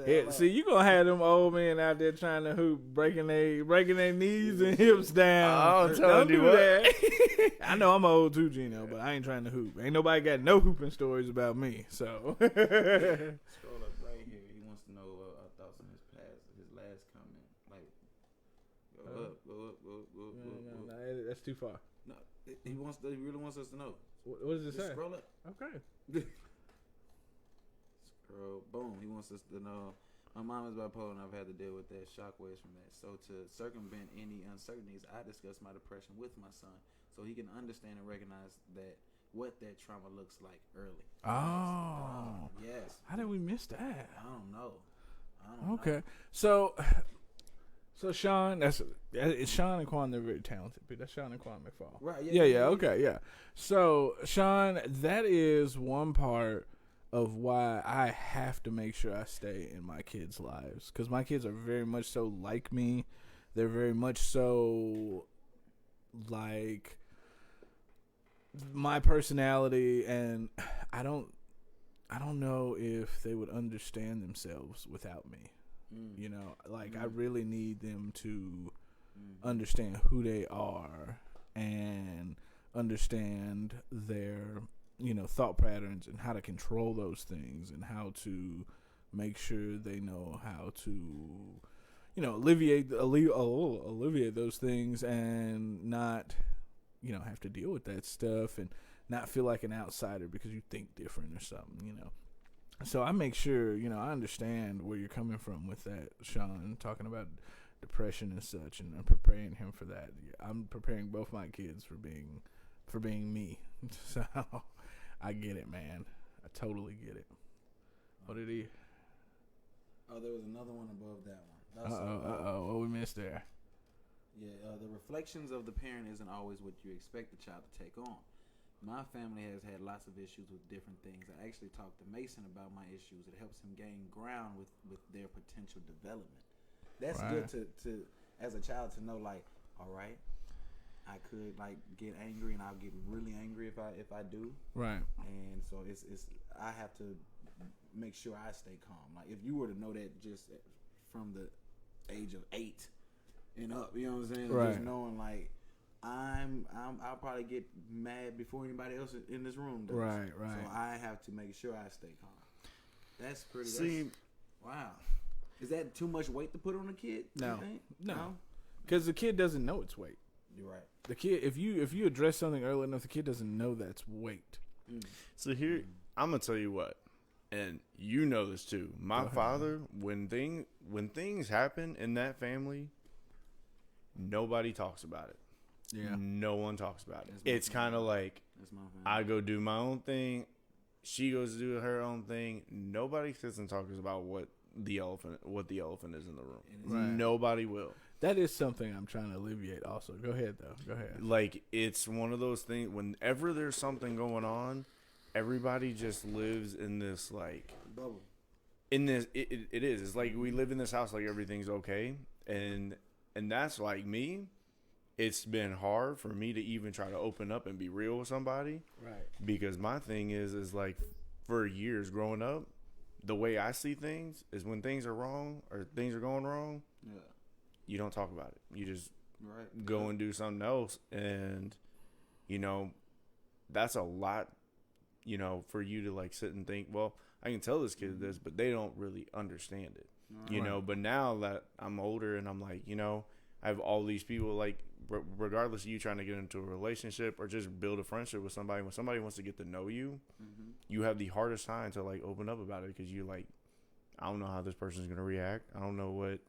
Yeah, see, you gonna have them old men out there trying to hoop, breaking their knees and hips down. I'm telling Don't you do what. that. I know I'm old too, Gino, but I ain't trying to hoop. Ain't nobody got no hooping stories about me. So. Scroll up right here. He wants to know our thoughts on his last comment. Like, go up. No, that's too far. No, he really wants us to know. What does it Just say? scroll up. Okay. Scroll. Boom. He wants us to know. My mom is bipolar, and I've had to deal with that shockwaves from that. So to circumvent any uncertainties, I discuss my depression with my son, so he can understand and recognize what that trauma looks like early. Oh. Yes. How did we miss that? I don't know. Okay. So Sean, it's Sean and Quan. They're very talented, but that's Sean and Quan McFall. Right. Yeah. Okay. Yeah. So Sean, that is one part of why I have to make sure I stay in my kids' lives, because my kids are very much so like me. They're very much so like my personality, and I don't know if they would understand themselves without me. You know, like I really need them to understand who they are and understand their, thought patterns and how to control those things and how to make sure they know how to, alleviate those things and not, have to deal with that stuff and not feel like an outsider because you think different or something, So I make sure, I understand where you're coming from with that, Sean, talking about depression and such, and I'm preparing him for that. I'm preparing both my kids for being me. So I get it, man. I totally get it. What did he? Oh, there was another one above that one. What we missed there? Yeah, the reflections of the parent isn't always what you expect the child to take on. My family has had lots of issues with different things. I actually talked to Mason about my issues. It helps him gain ground with their potential development. That's Right. good to as a child to know, like, all right, I could like get angry and I'll get really angry if I do. Right. And so it's I have to make sure I stay calm. Like if you were to know that just from the age of 8 and up, you know what I'm saying? Right. Just knowing like I'll probably get mad before anybody else in this room does. Right. So I have to make sure I stay calm. That's pretty. See, Wow. Is that too much weight to put on a kid? No. You think? No. Because the kid doesn't know it's weight. You're right. The kid, if you address something early enough, the kid doesn't know that's weight. So here, I'm gonna tell you what, and you know this too. My father, when things happen in that family, nobody talks about it. Yeah. No one talks about it. That's my It's family. kind of like That's my family. I go do my own thing, she goes to do her own thing. Nobody sits and talks about what the elephant is in the room. Right. Nobody will. That is something I'm trying to alleviate also. Go ahead, though. Go ahead. Like, it's one of those things, whenever there's something going on, everybody just lives in this, like, Bubble. in this, it is. It's like we live in this house like everything's okay. And that's like me. It's been hard for me to even try to open up and be real with somebody. Right. Because my thing is like, for years growing up, the way I see things is when things are wrong or things are going wrong, Yeah. you don't talk about it. You just Right. go and do something else. And, that's a lot, for you to like sit and think, well, I can tell this kid this, but they don't really understand it. you know. But now that I'm older and I'm like, you know, I have all these people, like, regardless of you trying to get into a relationship or just build a friendship with somebody, when somebody wants to get to know you, you have the hardest time to, like, open up about it because you, like, I don't know how this person's going to react. I don't know what,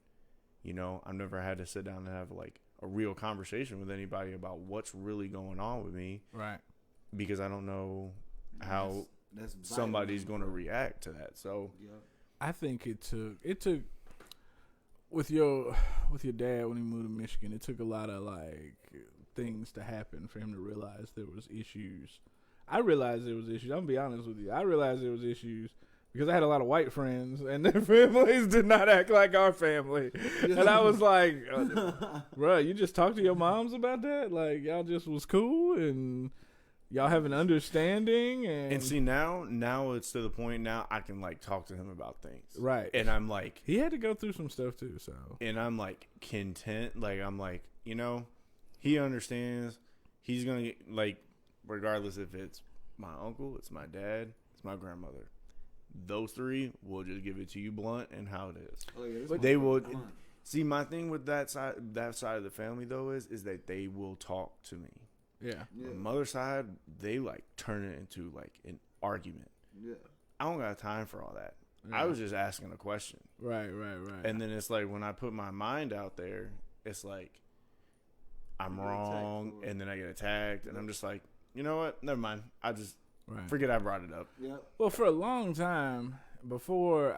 you know, I've never had to sit down and have, like, a real conversation with anybody about what's really going on with me. Right. Because I don't know how that's somebody's going to react to that. So I think it took with your dad when he moved to Michigan, it took a lot of like things to happen for him to realize there was issues. I realized there was issues. I'm gonna be honest with you. I realized there was issues because I had a lot of white friends and their families did not act like our family. And I was like, bro, you just talked to your moms about that? Like, y'all just was cool and y'all have an understanding. And see, now it's to the point now I can, like, talk to him about things. Right. And I'm like, he had to go through some stuff too, so. And I'm, like, content. Like, I'm like, you know, he understands. He's going to get, like, regardless if it's my uncle, it's my dad, it's my grandmother. Those three will just give it to you blunt and how it is. Oh, yeah, but they will see. My thing with that side of the family though is that they will talk to me. Yeah. The mother side, they like turn it into like an argument. Yeah. I don't got time for all that. Yeah. I was just asking a question. Right. And then it's like when I put my mind out there, it's like I'm wrong, and then I get attacked, and I'm just like, you know what? Never mind. I just forget I brought it up. Yeah. Well, for a long time before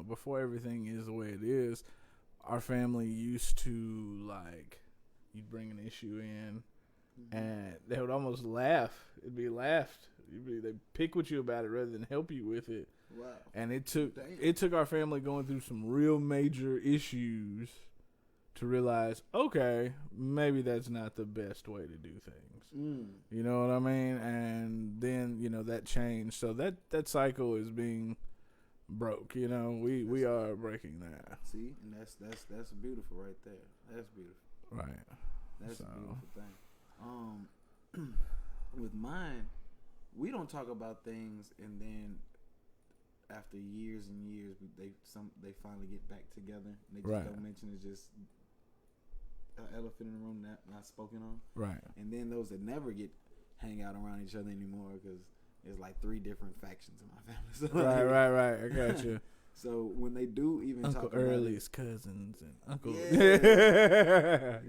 before everything is the way it is, our family used to like you'd bring an issue in, and they would almost laugh. It'd be laughed. They'd pick with you about it rather than help you with it. Wow. And it took our family going through some real major issues to realize, okay, maybe that's not the best way to do things. You know what I mean? And then, you know, that changed. So that cycle is being broke. You know, we are breaking that. See, and that's beautiful right there. That's beautiful. Right. That's a beautiful thing. With mine, we don't talk about things, and then after years and years, they finally get back together. And they just don't mention it. Just an elephant in the room not spoken on. Right. And then those that never hang out around each other anymore because there's like 3 different factions in my family. So right. I got you. So when they do even Uncle talk Early's cousins and Uncle. Yeah.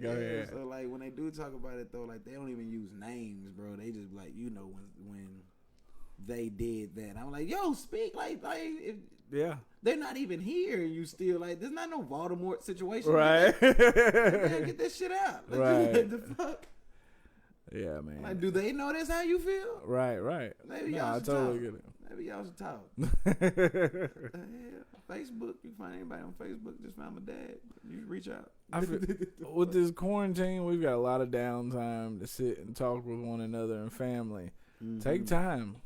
Go ahead. So like when they do talk about it though, like they don't even use names, bro. They just like, you know, when they did that, I'm like, yo, speak like if, yeah. They're not even here. You still like, there's not no Voldemort situation. Right. Get that shit out. Like, right. The fuck. Yeah, man. Like, do they know that's how you feel? Right. Maybe y'all should totally talk. get it. Maybe y'all should talk. Facebook. You find anybody on Facebook? Just find my dad. You reach out. With this quarantine, we've got a lot of downtime to sit and talk with one another and family. Mm-hmm. Take time.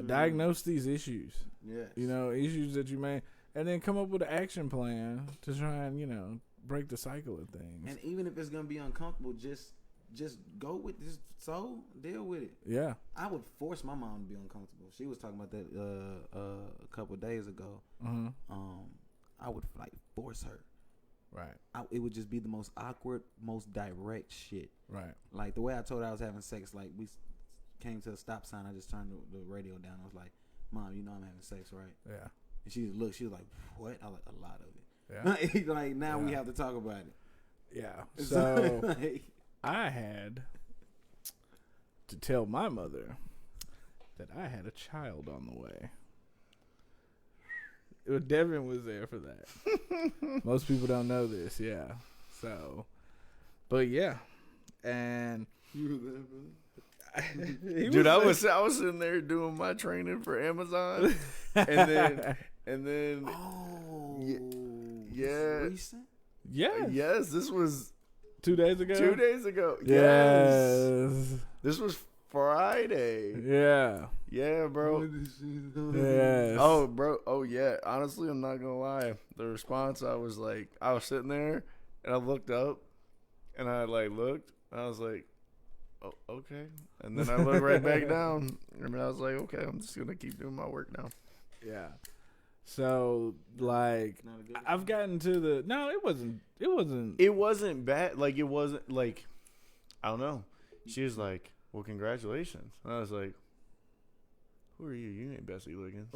Diagnose these issues. Yes. You know, issues that you may, and then come up with an action plan to try and, you know, break the cycle of things. And even if it's gonna be uncomfortable, just go with this. So deal with it. Yeah. I would force my mom to be uncomfortable. She was talking about that a couple of days ago. Mm-hmm. I would like force her. Right. It would just be the most awkward, most direct shit. Right. Like the way I told her I was having sex. Like we came to a stop sign. I just turned the radio down. I was like, "Mom, you know I'm having sex, right?" Yeah. And she looked. She was like, "What?" I was like, "A lot of it." Yeah. Like now we have to talk about it. Yeah. So like, I had to tell my mother that I had a child on the way. Devin was there for that. Most people don't know this, yeah. So, but yeah, and you were there, brother. Dude, I was sitting there doing my training for Amazon, and then recent? Yes, this was 2 days ago. 2 days ago. Yes. This was Friday. Yeah, bro. Yes. Oh, bro. Oh, yeah. Honestly, I'm not gonna lie. The response, I was sitting there, and I looked up, and I looked, and I was like, oh, okay. And then I looked right back down, and I was like, okay, I'm just gonna keep doing my work now. Yeah. So like Not a good I've gotten to the it wasn't It wasn't bad. Like, it wasn't like, I don't know. She was like, well, congratulations. And I was like, who are you? You ain't Bessie looking.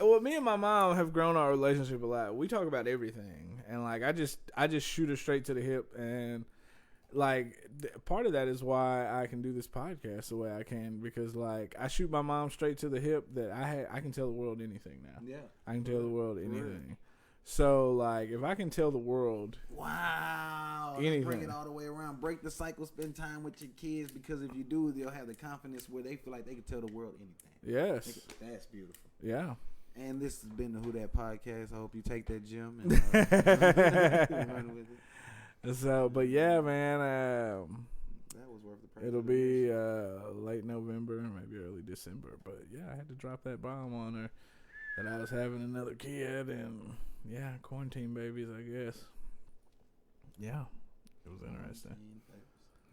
Well, me and my mom have grown our relationship a lot. We talk about everything, and like I just shoot her straight to the hip, and like part of that is why I can do this podcast the way I can, because like I shoot my mom straight to the hip that I can tell the world anything now. Yeah. I can tell the world Right. anything. So like if I can tell the world Wow. anything. Bring it all the way around. Break the cycle. Spend time with your kids, because if you do, they'll have the confidence where they feel like they can tell the world anything. Yes. That's beautiful. Yeah. And this has been the WhoDat podcast. I hope you take that, Jim, and run with it. So, but yeah, man, That was worth the price. it'll be late November, maybe early December. But yeah, I had to drop that bomb on her that I was having another kid, and yeah, quarantine babies, I guess. Yeah, it was interesting.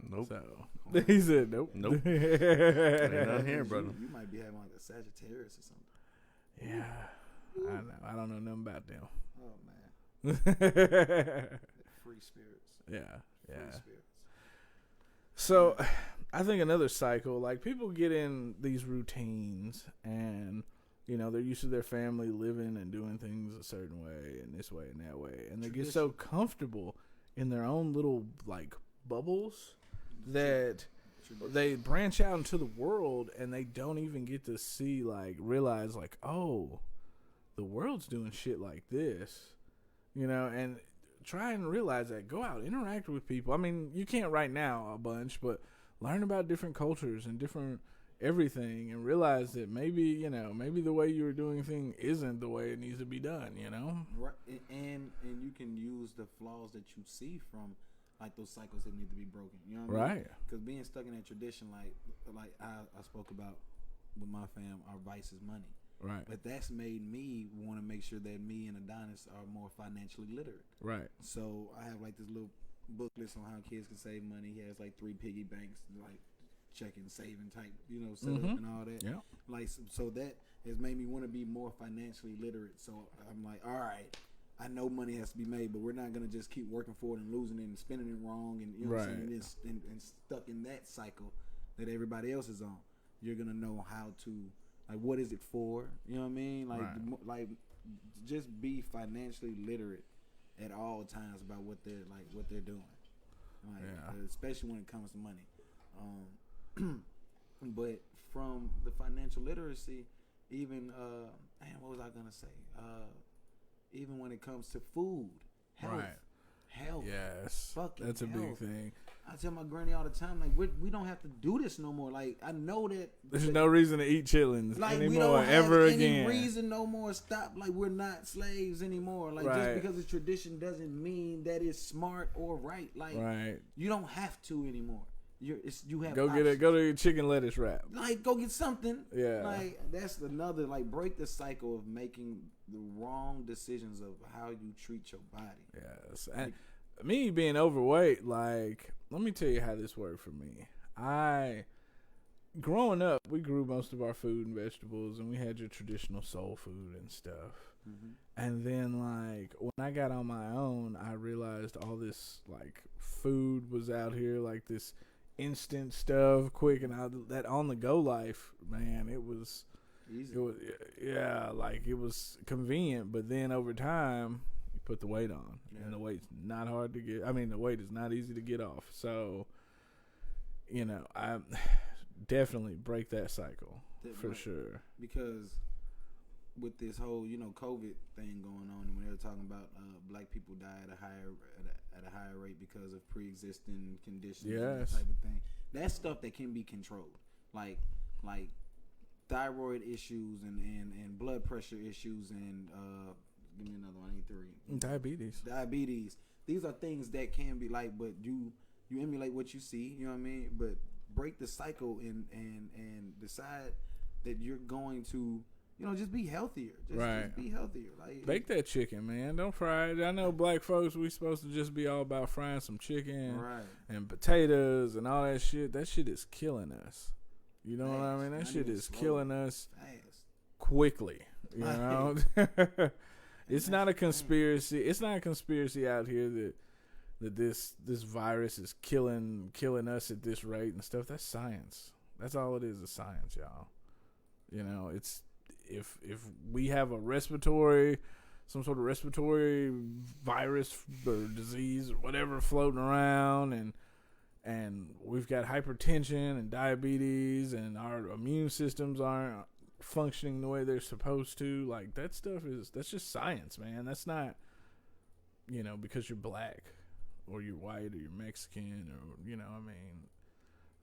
Nope. So he said, "Nope, Nope. Ain't nothing here, brother. You might be having like a Sagittarius or something. Yeah, I know. I don't know nothing about them. Oh man, free spirits. Yeah, Free yeah. spirits. So, I think another cycle, like people get in these routines, and you know they're used to their family living and doing things a certain way, and this way and that way, and they get so comfortable in their own little like bubbles that they branch out into the world, and they don't even get to see realize oh, the world's doing shit like this, you know, and try and realize that. Go out, interact with people. I mean, you can't right now a bunch, but learn about different cultures and different everything, and realize that maybe the way you were doing things isn't the way it needs to be done, you know? Right, and you can use the flaws that you see from like those cycles that need to be broken. You know what I mean? Right. Because being stuck in that tradition, like I spoke about with my fam, our vice is money. Right. But that's made me want to make sure that me and Adonis are more financially literate. Right. So I have like this little booklets on how kids can save money. He has like 3 piggy banks, like checking, saving type, set up and all that. Yeah. Like, so that has made me want to be more financially literate. So I'm like, all right, I know money has to be made, but we're not going to just keep working for it and losing it and spending it wrong and, you know what I'm saying, and stuck in that cycle that everybody else is on. You're going to know how to, like, what is it for? You know what I mean? Like, like just be financially literate at all times about what they're doing. Like, especially when it comes to money. But from the financial literacy, even what was I gonna say? Even when it comes to food, health, Yes, fucking that's a big health. thing. I tell my granny all the time, like we don't have to do this no more. Like I know that There's no reason to eat chitlins like we anymore, don't have ever any again. reason no more. Stop. Like we're not slaves anymore. Like just because it's tradition doesn't mean that it's smart or right. Like you don't have to anymore. You have go options. go to your chicken lettuce wrap. Like go get something. Yeah. Like that's another break the cycle of making the wrong decisions of how you treat your body. Yes. And me being overweight, like, let me tell you how this worked for me. Growing up, we grew most of our food and vegetables, and we had your traditional soul food and stuff. Mm-hmm. And then, like, when I got on my own, I realized all this, like, food was out here, like this instant stuff, quick, and that on-the-go life, man, it was easy. It was, it was convenient, but then over time, you put the weight on, and the weight's not hard to get. I mean, the weight is not easy to get off. So, I definitely break that cycle for sure. Because with this whole, COVID thing going on, and when they were talking about black people die at a higher rate because of pre-existing conditions, and that type of thing. That's stuff that can be controlled, like thyroid issues and blood pressure issues and give me another one. I need 3. Diabetes. These are things that can be but you emulate what you see. You know what I mean? But break the cycle and decide that you're going to. Just be healthier. Just be healthier. Like bake that chicken, man. Don't fry it. I know black folks, we supposed to just be all about frying some chicken and potatoes and all that shit. That shit is killing us. You know what I mean? That shit is killing us quickly. You know, it's not a conspiracy. It's not a conspiracy out here that this virus is killing us at this rate and stuff. That's science. That's all it is science, y'all. You know, it's if we have some sort of respiratory virus or disease or whatever floating around, and we've got hypertension and diabetes, and our immune systems aren't functioning the way they're supposed to. Like, that's just science, man. That's not, because you're black or you're white or you're Mexican or, I mean,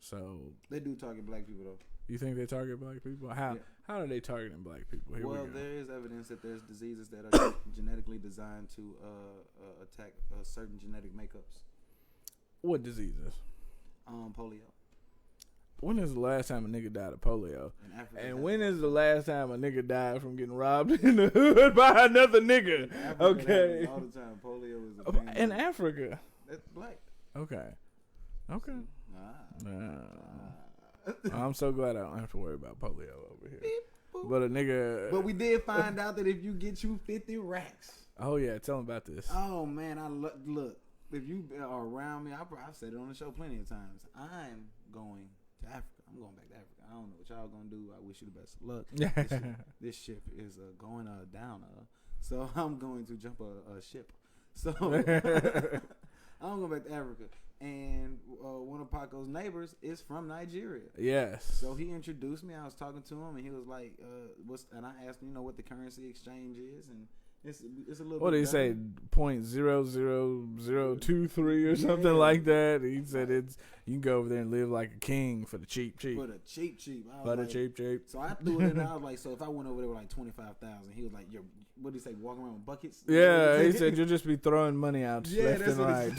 so. They do target black people, though. You think they target black people? How are they targeting black people? Here well, there is evidence that there's diseases that are genetically designed to attack certain genetic makeups. What diseases? Polio. When is the last time a nigga died of polio? In Africa, and when is the last time a nigga died from getting robbed in the hood by another nigga? Okay. All the time. Polio is a thing. In Africa. That's black. Okay. I'm so glad I don't have to worry about polio over here. But a nigga. But we did find out that if you get you 50 racks. Oh yeah, tell them about this. Oh man, look. If you are around me, I've said it on the show plenty of times. I'm going to Africa. I'm going back to Africa. I don't know what y'all gonna do. I wish you the best of luck. This ship is going down. So I'm going to jump a ship. So I'm going back to Africa. And one of Paco's neighbors is from Nigeria. Yes. So he introduced me. I was talking to him, and he was like, and I asked him, what the currency exchange is, and it's a little. What did he say? 0.00023 or something like that. He said you can go over there and live like a king for the cheap. For the cheap. Cheap. So I threw it in. I was like, so if I went over there with like 25,000, he was like, what did he say? Walking around with buckets? Yeah, he said you'll just be throwing money out left and right.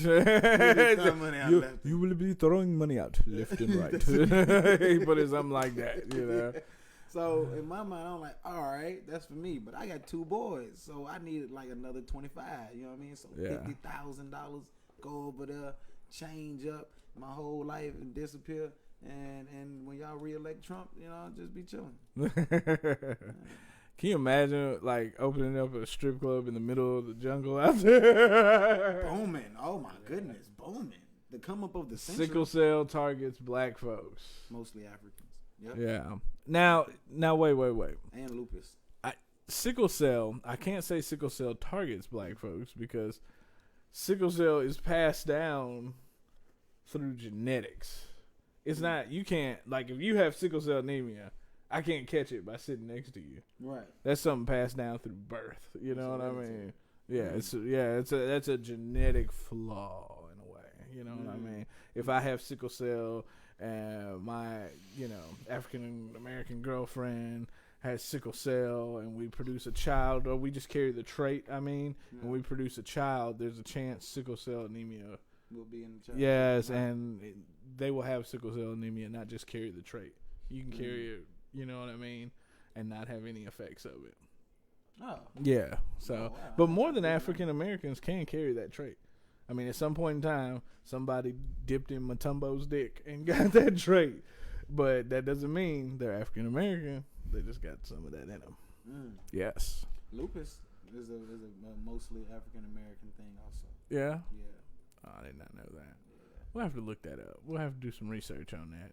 You will be throwing money out left and right. He put it something like that, So in my mind, I'm like, all right, that's for me. But I got 2 boys, so I needed like another 25. You know what I mean? So $50,000, go over there, change up my whole life and disappear. And when y'all reelect Trump, I'll just be chilling. Can you imagine like opening up a strip club in the middle of the jungle out there? Booming! Oh my goodness, booming! The come up of the century. Sickle cell targets black folks, mostly Africans. Yep. Yeah. Now, wait. And lupus. Sickle cell. I can't say sickle cell targets black folks because sickle cell is passed down through genetics. It's not. You can't like if you have sickle cell anemia. I can't catch it by sitting next to you. Right. That's something passed down through birth. You know what I mean? Yeah. That's a genetic flaw in a way. You know what I mean? If I have sickle cell and my African American girlfriend has sickle cell and we produce a child, or we just carry the trait. When we produce a child, there's a chance sickle cell anemia will be in the child. Yes, and they will have sickle cell anemia, not just carry the trait. You can carry it. You know what I mean? And not have any effects of it. Oh. Yeah. So, but more than African Americans can carry that trait. At some point in time, somebody dipped in Matumbo's dick and got that trait. But that doesn't mean they're African American. They just got some of that in them. Yes. Lupus is a mostly African American thing also. Yeah? Yeah. Oh, I did not know that. We'll have to look that up. We'll have to do some research on that.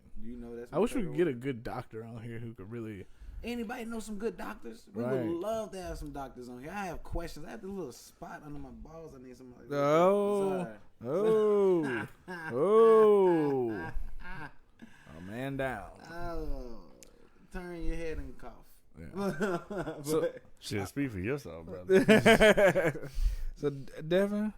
That's. I wish we could get a good doctor on here who could really. Anybody know some good doctors? We would love to have some doctors on here. I have questions. I have this little spot under my balls. I need some. Like Oh, man down. Oh, turn your head and cough. Yeah. Shit, speak for yourself, brother. So, Devin,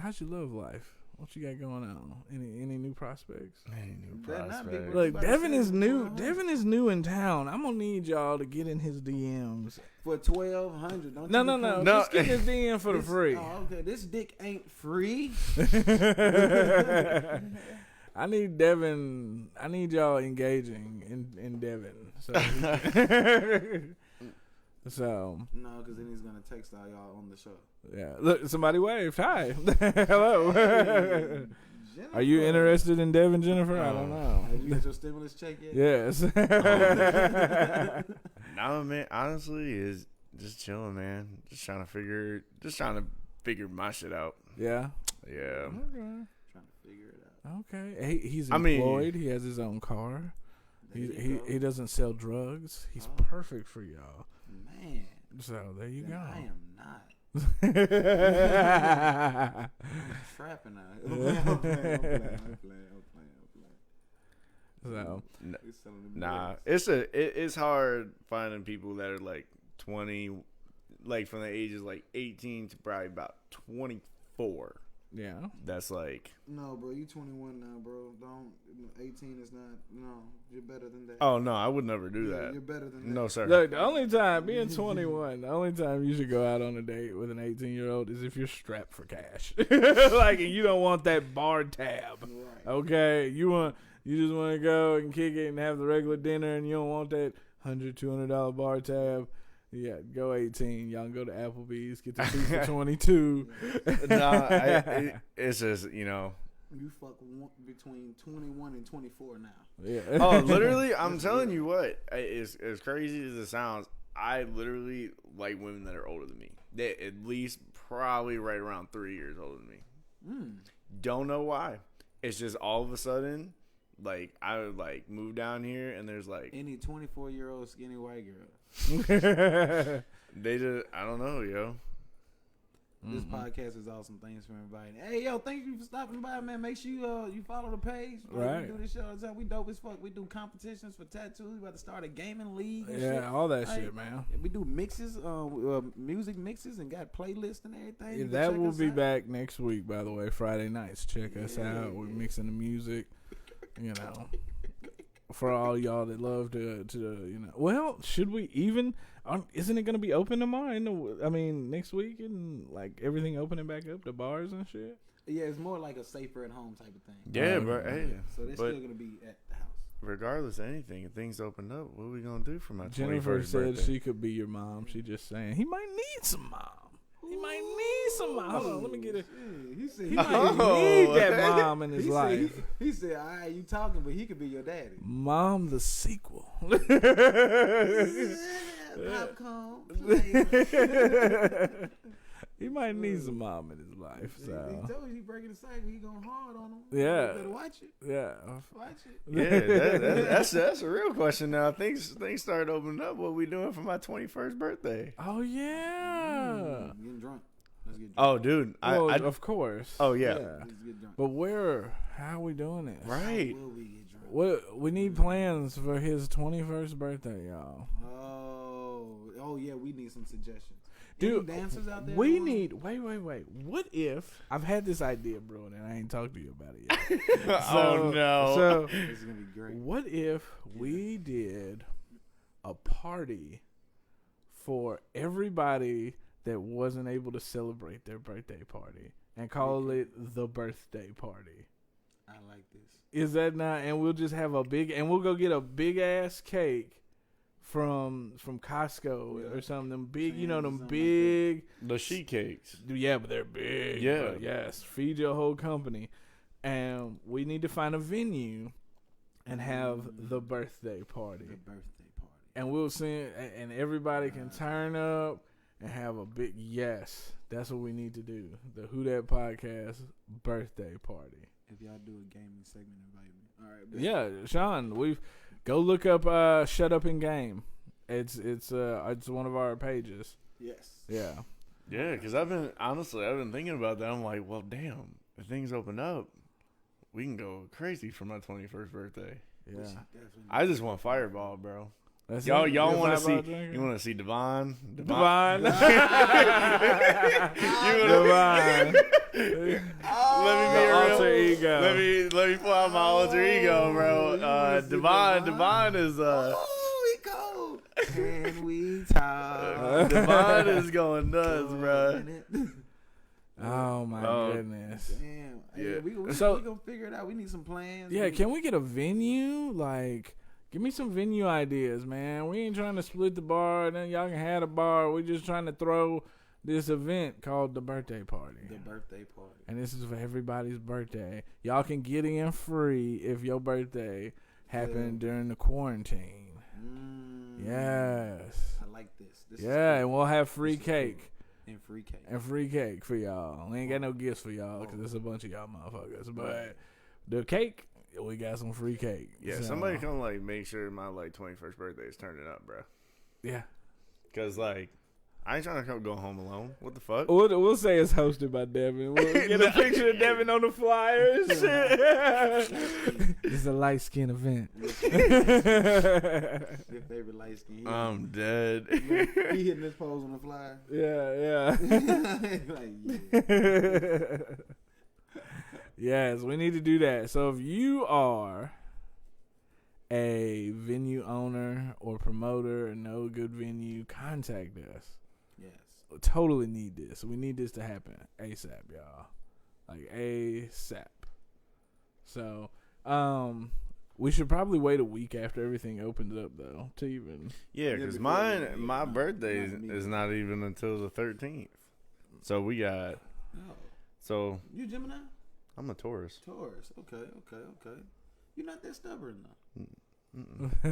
how's your love life? What you got going on? Any new prospects? Any new prospects? Look, Devin is new. Devin is new in town. I'm gonna need y'all to get in his DMs for $1,200. No. Just get his DM for the free. Oh, okay. This dick ain't free. I need Devin. I need y'all engaging in Devin. So no, because then he's gonna text all y'all on the show. Yeah, look, somebody waved. Hi, hello. Hey, are you interested in Devin, Jennifer? I don't know. Have you got your stimulus check yet? Yes. Nah, man. Honestly, is just chilling, man. Just trying to figure my shit out. Yeah. Yeah. Okay. Trying to figure it out. Okay. He's I mean- employed. He has his own car. There you go. He doesn't sell drugs. He's Oh. perfect for y'all. Man. So there you Then go. I am not. I'm trapping out. I'm playing. So N- He's selling the Nah, boys. it's hard finding people that are like 20, like from the ages like 18 to probably about 24. yeah. That's like, No, bro, you 21 now, bro. Don't 18 is not. No, you're better than that. oh no, I would never do Yeah, that. You're better than that. No, sir. Look, the only time being 21, the only time you should go out on a date with an 18-year-old is if you're strapped for cash, like, and you don't want that bar tab. Right. Okay, you just want to go and kick it and have the regular dinner, and you don't want that $100-$200 bar tab. Yeah, go 18. Y'all can go to Applebee's, get the seat for 22. It's just, you know. You fuck between 21 and 24 now. Yeah. Oh, literally, I'm telling you what, as crazy as it sounds, I literally like women that are older than me. They're at least probably right around 3 years older than me. Don't know why. It's just all of a sudden, like, I would like move down here and there's like Any 24-year-old skinny white girl. they just, I don't know, yo. This podcast is awesome. Thanks for inviting. Hey, yo, thank you for stopping by, man. Make sure you follow the page. Right. We do this show all the time. We dope as fuck. We do competitions for tattoos. We about to start a gaming league and shit. Yeah, all that Hey, shit, man. We do mixes, music mixes, and got playlists and everything. Yeah, You can that check will us be out. back next week, by the way, Friday nights. Check us Yeah. out. We're mixing the music, you know, for all y'all that love to you know. Well, should we even? Isn't it going to be open tomorrow? Next week, and like everything opening back up, the bars and shit. Yeah, it's more like a safer at home type of thing. Yeah, Oh, bro. yeah. Hey, So they're but still gonna be at the house. regardless of anything, if things open up, what are we gonna do for my Jennifer 21st said birthday? she could be your mom. She just saying he might need some mom. He might need some mom. Hold on, let me get it. Yeah, he said He he might Oh. need that mom in his He life. said, he said, all right, you talking, but he could be your daddy. Mom, the sequel. Popcorn. Play. He might need some mom in his life. He So told you he breaking the cycle. He going hard on him. Yeah. You better watch it. yeah. Watch it. Yeah, that's a real question now. Things started opening up. What we doing for my 21st birthday? Oh yeah. Getting drunk. Let's get drunk. Oh, dude, Well, I of course. oh yeah, Let's get drunk. But where? How are we doing this? right. How will we get drunk? What we need plans for his 21st birthday, y'all. Oh yeah, we need some suggestions. Dude, Any dancers out there? we doing need. Wait. What if I've had this idea, bro, and I ain't talked to you about it yet. Oh no. So it? This is gonna be great. what if we did a party for everybody that wasn't able to celebrate their birthday party and call it the birthday party? I like this. Is that not? And we'll just have a big, and we'll go get a big ass cake from Costco or something. Them big, you know, them Something like big. The sheet cakes. Yeah, but they're big. Yeah. But yes, feed your whole company. And we need to find a venue and have the birthday party. The birthday party. And we'll send, and everybody can turn up and have a big, yes, that's what we need to do. The WhoDat Podcast birthday party. If y'all do a gaming segment, invite me. All right. bet. Yeah, Sean, go look up Shut Up and Game. It's one of our pages. Yes. Yeah. Yeah, because I've been thinking about that. I'm like, well, damn, if things open up, we can go crazy for my 21st birthday. Yeah. Definitely. I just want Fireball, bro. That's Y'all it. You a want to see? Fireball drinker? You want to see Devon? Divine. Divine. Let me be The real. alter ego. Let me pull out my alter ego, bro. you wanna see Devon is Oh, we go. Can we talk? Devon is going nuts, bro. Oh my Oh. goodness. Damn. Yeah. Yeah. We gonna figure it out. We need some plans. Yeah, can we get a venue? Like, give me some venue ideas, man. We ain't trying to split the bar, and then y'all can have a bar. We're just trying to throw this event called the birthday party. The birthday party. And this is for everybody's birthday. Y'all can get in free if your birthday happened during the quarantine. Yes. I like this. This is Yeah, cool. and we'll have free This is cake. cool. And free cake. And free cake for y'all. We ain't got no gifts for y'all because there's a bunch of y'all motherfuckers. But the cake, we got some free cake. Yeah, So, somebody come like make sure my like 21st birthday is turning up, bro. Yeah. Cause like I ain't trying to go home alone. What the fuck? We'll say it's hosted by Devin. We'll get a picture of Devin on the flyer and shit. It's a light skin event. Your favorite light skin. I'm dead. He hitting this pose on the flyer. Yeah. Like, Yes, we need to do that. So if you are a venue owner or promoter or know a good venue, contact us. yes. Totally need this. We need this to happen ASAP, y'all. Like ASAP. So, we should probably wait a week after everything opens up, though, to even. Yeah, because before my birthday mine is not even until the 13th. So we got. Oh. So You Gemini? I'm a Taurus. Taurus. Okay. You're not that stubborn though.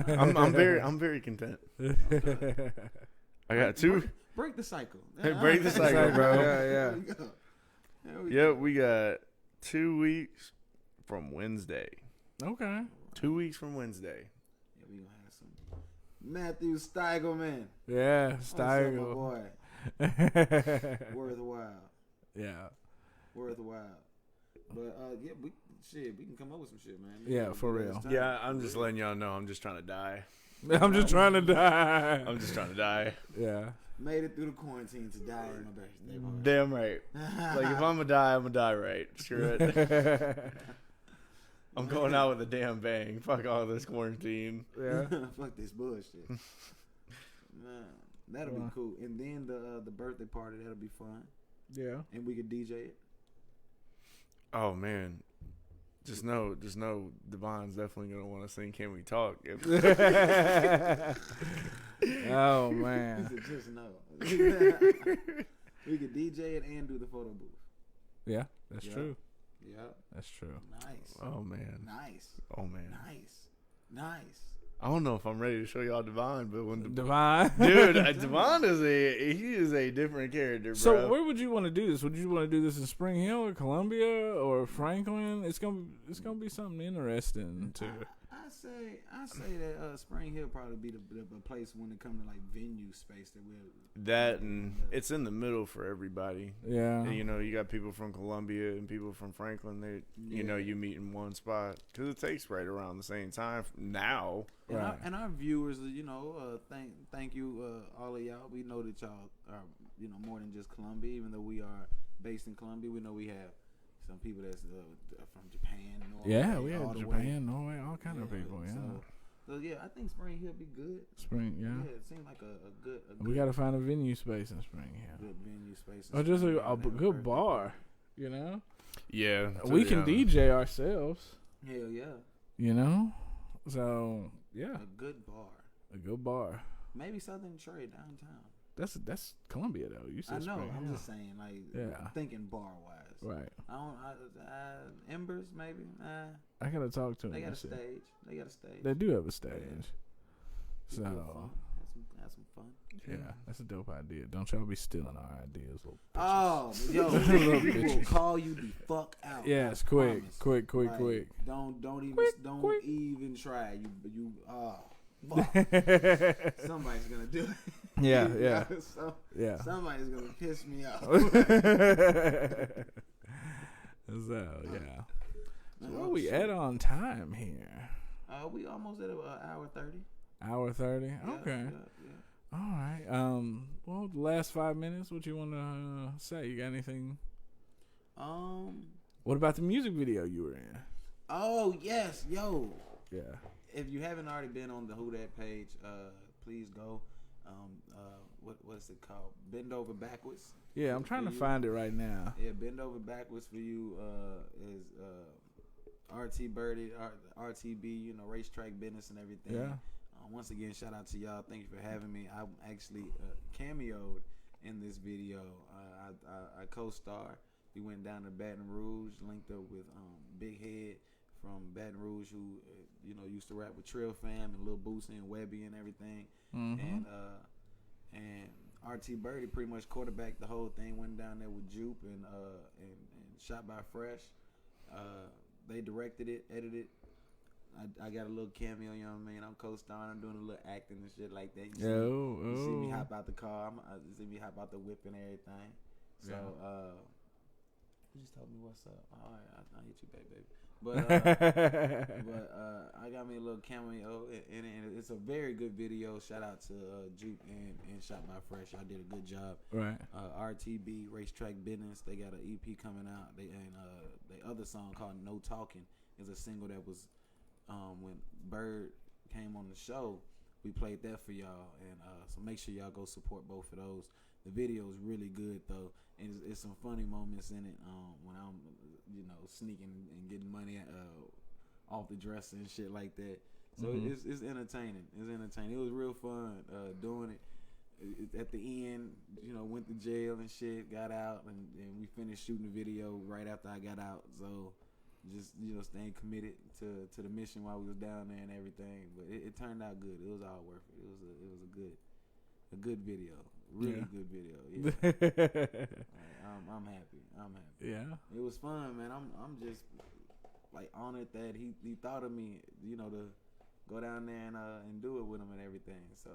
I'm very content. I got two. Break the cycle. Break the cycle, bro. There we go. Yep, we got 2 weeks from Wednesday. Okay. 2 weeks from Wednesday. Yeah, we gonna have some Matthew Steigelman. Yeah, What's up, my Steiger. boy? Worthwhile. Yeah. Worthwhile. But yeah, we can come up with some shit, man. Yeah, for real. Yeah, I'm just letting y'all know I'm just trying to die. I'm just trying to die. I'm just trying to die. Yeah. Made it through the quarantine to die on my birthday. boy. Damn right. Like if I'm gonna die right. Screw it. I'm going out with a damn bang. Fuck all this quarantine. Yeah. Fuck this bullshit. Man, that'll be cool. And then the birthday party, that'll be fun. Yeah. And we could DJ it. Oh man. Just know Devon's definitely gonna want to sing Can We Talk? Oh man. He said, just know. We could DJ it and do the photo booth. Yeah, that's Yeah. true. Yeah. That's true. Nice. Oh man. Nice. Oh man. Nice. I don't know if I'm ready to show y'all Devon, but when Divine. dude, Devon is a different character, bro. So where would you want to do this? Would you want to do this in Spring Hill or Columbia or Franklin? It's gonna be something interesting too. I say that Spring Hill probably be the place when it comes to like venue space that we'll. That and it's in the middle for everybody. Yeah. And, you know, you got people from Columbia and people from Franklin. They, you know, you meet in one spot because it takes right around the same time now. Right. And our viewers, you know, thank you, all of y'all. We know that y'all are, you know, more than just Columbia. Even though we are based in Columbia, we know we have some people that's from Japan, Norway. Yeah, we all had the Japan, Norway, all kind of people. Yeah. So yeah, I think Spring Hill be good. Spring, yeah. Yeah, it seemed like a good. We got to find a venue space in Spring Hill. good venue space. Or just a good bar, you know? Yeah. We can DJ ourselves, Hell yeah, you know? So, yeah, a good bar. a good bar. Maybe Southern Detroit downtown. That's Columbia, though. You said I know. Spring I'm Hill. just saying, like, Yeah. thinking bar wise. Right. I don't. Embers maybe. I got to talk to them. They got a and see. stage. They do have a stage. Be So, good fun. Have some fun. yeah, that's a dope idea. Don't y'all be stealing our ideas, little bitches. Oh, yo, Little we will bitches. call you the fuck out. Yes, I quick, promise. quick. Like, Don't even Quick. even try. You fuck. Somebody's gonna do it. Yeah. Yeah. Somebody's gonna piss me off. So, yeah. So where we at on time here? We almost at hour 30. Hour 30? Yeah, Okay. yeah. All right. Well, the last 5 minutes, what you want to say? You got anything? What about the music video you were in? Oh yes, yo. Yeah. If you haven't already been on the WhoDat page, please go. What's it called? Bend Over Backwards. Yeah, I'm trying to you. find it right now. Yeah, Bend Over Backwards for you is RT Birdie, RTB, you know, racetrack business and everything. Yeah. Once again, shout out to y'all. Thank you for having me. I actually cameoed in this video. I co-starred. We went down to Baton Rouge, linked up with Big Head from Baton Rouge who used to rap with Trill Fam and Lil Boosie and Webby and everything. And RT Birdie pretty much quarterbacked the whole thing. Went down there with Jupe and Shot by Fresh. They directed it, edited. I got a little cameo, you know what I mean? I'm co-starring. I'm doing a little acting and shit like that. You see me hop out the car. You see me hop out the whip and everything. So, you just told me what's up. All right, I'll hit you back, baby. But I got me a little cameo, and it's a very good video. Shout out to Juke and Shot by Fresh. Y'all did a good job. Right. RTB, Racetrack Business. They got an EP coming out. The other song called No Talking is a single that was when Bird came on the show. We played that for y'all, and so make sure y'all go support both of those. The video is really good though, and it's some funny moments in it. When I'm, sneaking and getting money off the dresser and shit like that. So it's entertaining. It's entertaining. It was real fun doing it. At the end, went to jail and shit. Got out, and we finished shooting the video right after I got out. So just staying committed to the mission while we was down there and everything. But it turned out good. It was all worth it. It was a good video. Really good video. Yeah. I'm happy. Yeah. It was fun, man. I'm just like honored that he thought of me, to go down there and do it with him and everything. So